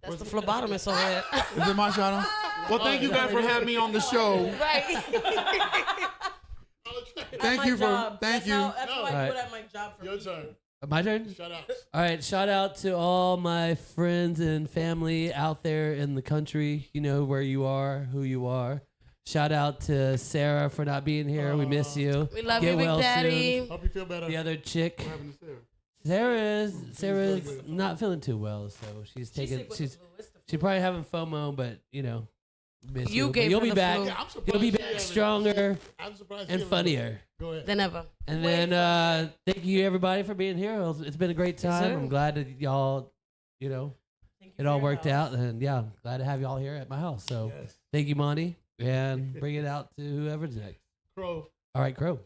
That's the phlebotomist over there. Is it my shout out? Well, thank you guys for having me on the show. Right. Thank you for. Thank you. That's No. what I Alright. do it at my job for Your me. turn. My turn? Shout out. All right, shout out to all my friends and family out there in the country. You know where you are, who you are. Shout out to Sarah for not being here. We miss you. We love Get you, Big well Daddy. Hope you feel better. The other chick, What happened to Sarah? Sarah's not feeling too well, so she's taking. sick with She's the flu. It's the she's flu. probably having FOMO, but you know, miss You you. But gave you'll her be the back. flu. Yeah, I'm surprised You'll be she back haven't- stronger I'm surprised and she haven't- funnier. Go ahead. Than ever. And Wait then thank you everybody for being here. It's been a great time. sir. I'm glad that y'all, you know, Thank you it for all your worked help. out, and yeah, I'm glad to have y'all here at my house. So Yes. thank you, Monty, and bring it out to whoever's next. Crow. All right, Crow.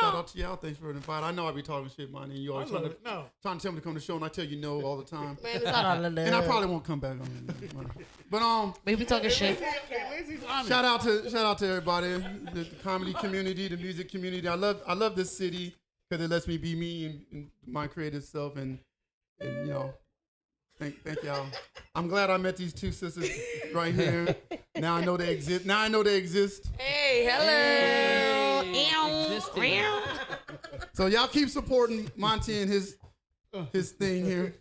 Shout out to y'all. Thanks for the invite. I know I be talking shit, man, and you I always love trying it. No. to tell me to come to the show, and I tell you no all the time. Man, it's not all of that. And I probably won't come back on it. But We be talking shit. Lindsay's honest. shout out to everybody, the comedy community, the music community. I love this city because it lets me be me and my creative self, and you know, thank y'all. I'm glad I met these two sisters right here. Now I know they exist. Hey, hello. Existing. Meow. So y'all keep supporting Monty and his thing here,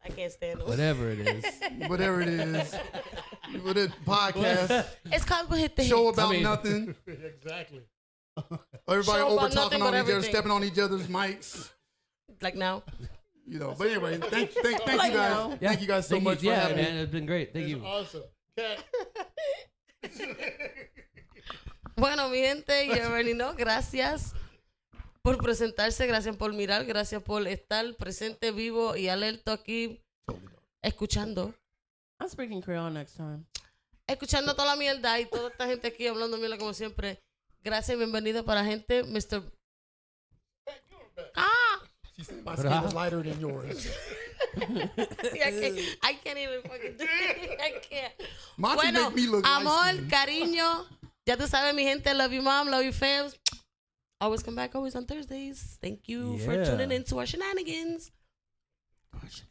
I can't stand them. Whatever it is. whatever it is, with a podcast It's called Hit the show Hits. about I mean- nothing. Exactly. Everybody Show over about talking nothing on but each other, everything. stepping on each other's mics. Like now. You know, but anyway, thank you Like guys. now. Thank you guys so much for Yeah, having man, me. it's been great. Thank It's you. awesome. Cat. Bueno, mi gente, you already know, gracias por presentarse, gracias por mirar, gracias por estar presente, vivo y alerta aquí, escuchando. I'm speaking Creole next time. Escuchando toda la mierda y toda esta gente aquí hablando mierda como siempre. Gracias y bienvenido para la gente, Mr. She said my skin is lighter than yours. I can't even fucking do it. I can't. Monty Bueno, make me look amor, light-skinned. cariño, ya tú sabes, mi gente, love you mom, love you fams. Always come back, always on Thursdays. Thank you for Yeah. tuning into our shenanigans.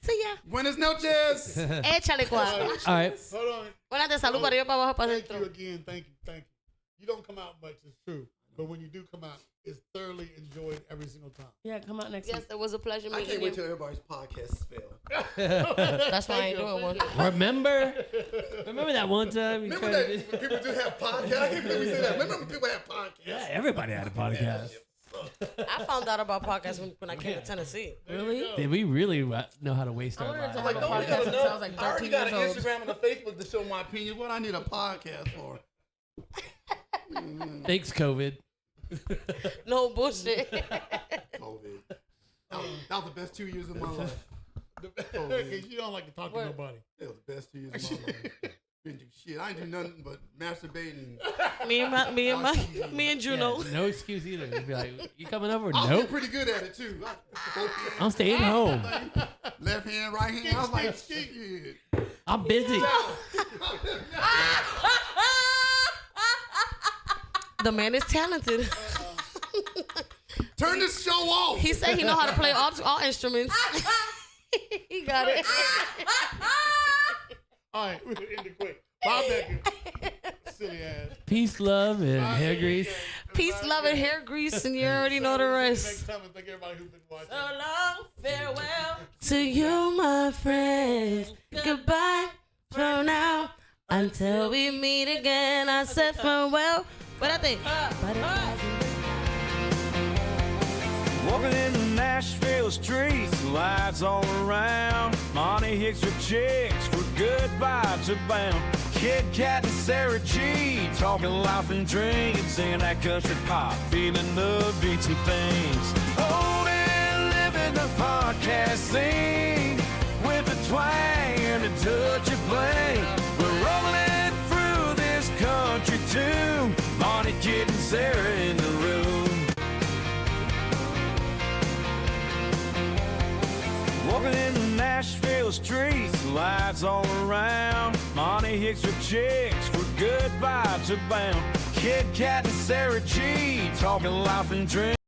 See ya. Buenas noches. Échale cuatro. All right. Hold on. Buenas de salud para arriba, para abajo, para Thank you adentro. again. Thank you. You don't come out much, it's true. But when you do come out, it's thoroughly enjoyed every single time. Yeah, come out next Yes, week. it was a pleasure I meeting can't wait till you. everybody's podcast fail. That's why I ain't doing one. Remember that one time? You Remember tried that to- when people do have podcasts? I can't believe we say that. Remember when people have podcasts? Yeah, everybody had a podcast. I found out about podcasts when I came to Tennessee. Really? Did we really know how to waste I our wanted to lives? have a podcast since I was like I already 13 got years an old. Instagram and a Facebook to show my opinion. What I need a podcast for? Thanks, COVID. No bullshit. COVID. That was the best 2 years of my life. Because you don't like to talk to nobody. It was the best 2 years of my life. Didn't do shit. I ain't do nothing but masturbating. Me and Juno. Yeah, no excuse either. You'd be like, you coming over? I was Nope. getting pretty good at it too. Both hands, I'm staying home. left hand, right hand. I was like, shit. I'm busy. The man is talented. Turn this show off. He said he know how to play all instruments. He got it. All right, we're going to end it quick. Bob Becker. Silly ass. Peace, love, and hair grease. Peace, love, and hair grease, and you already know the rest. Next time, and thank everybody who's been watching. So long, farewell. To you, my friend, goodbye for now. Until we meet again, I said farewell. Espérate. Walking in the Nashville streets, lights all around. Monty Hicks with chicks, where good vibes abound. Kid Cat and Sarah G, talking life and drinking, singing that country pop, feeling the beats and things. Holding, living the podcast scene with a twang and a touch of bling. We're rolling through this country tune. Monty, Kid, and Sarah in the room. Walking in the Nashville streets, lights all around. Monty Hicks with chicks, where good vibes abound. Kid Cat and Sarah G, talking life and drink.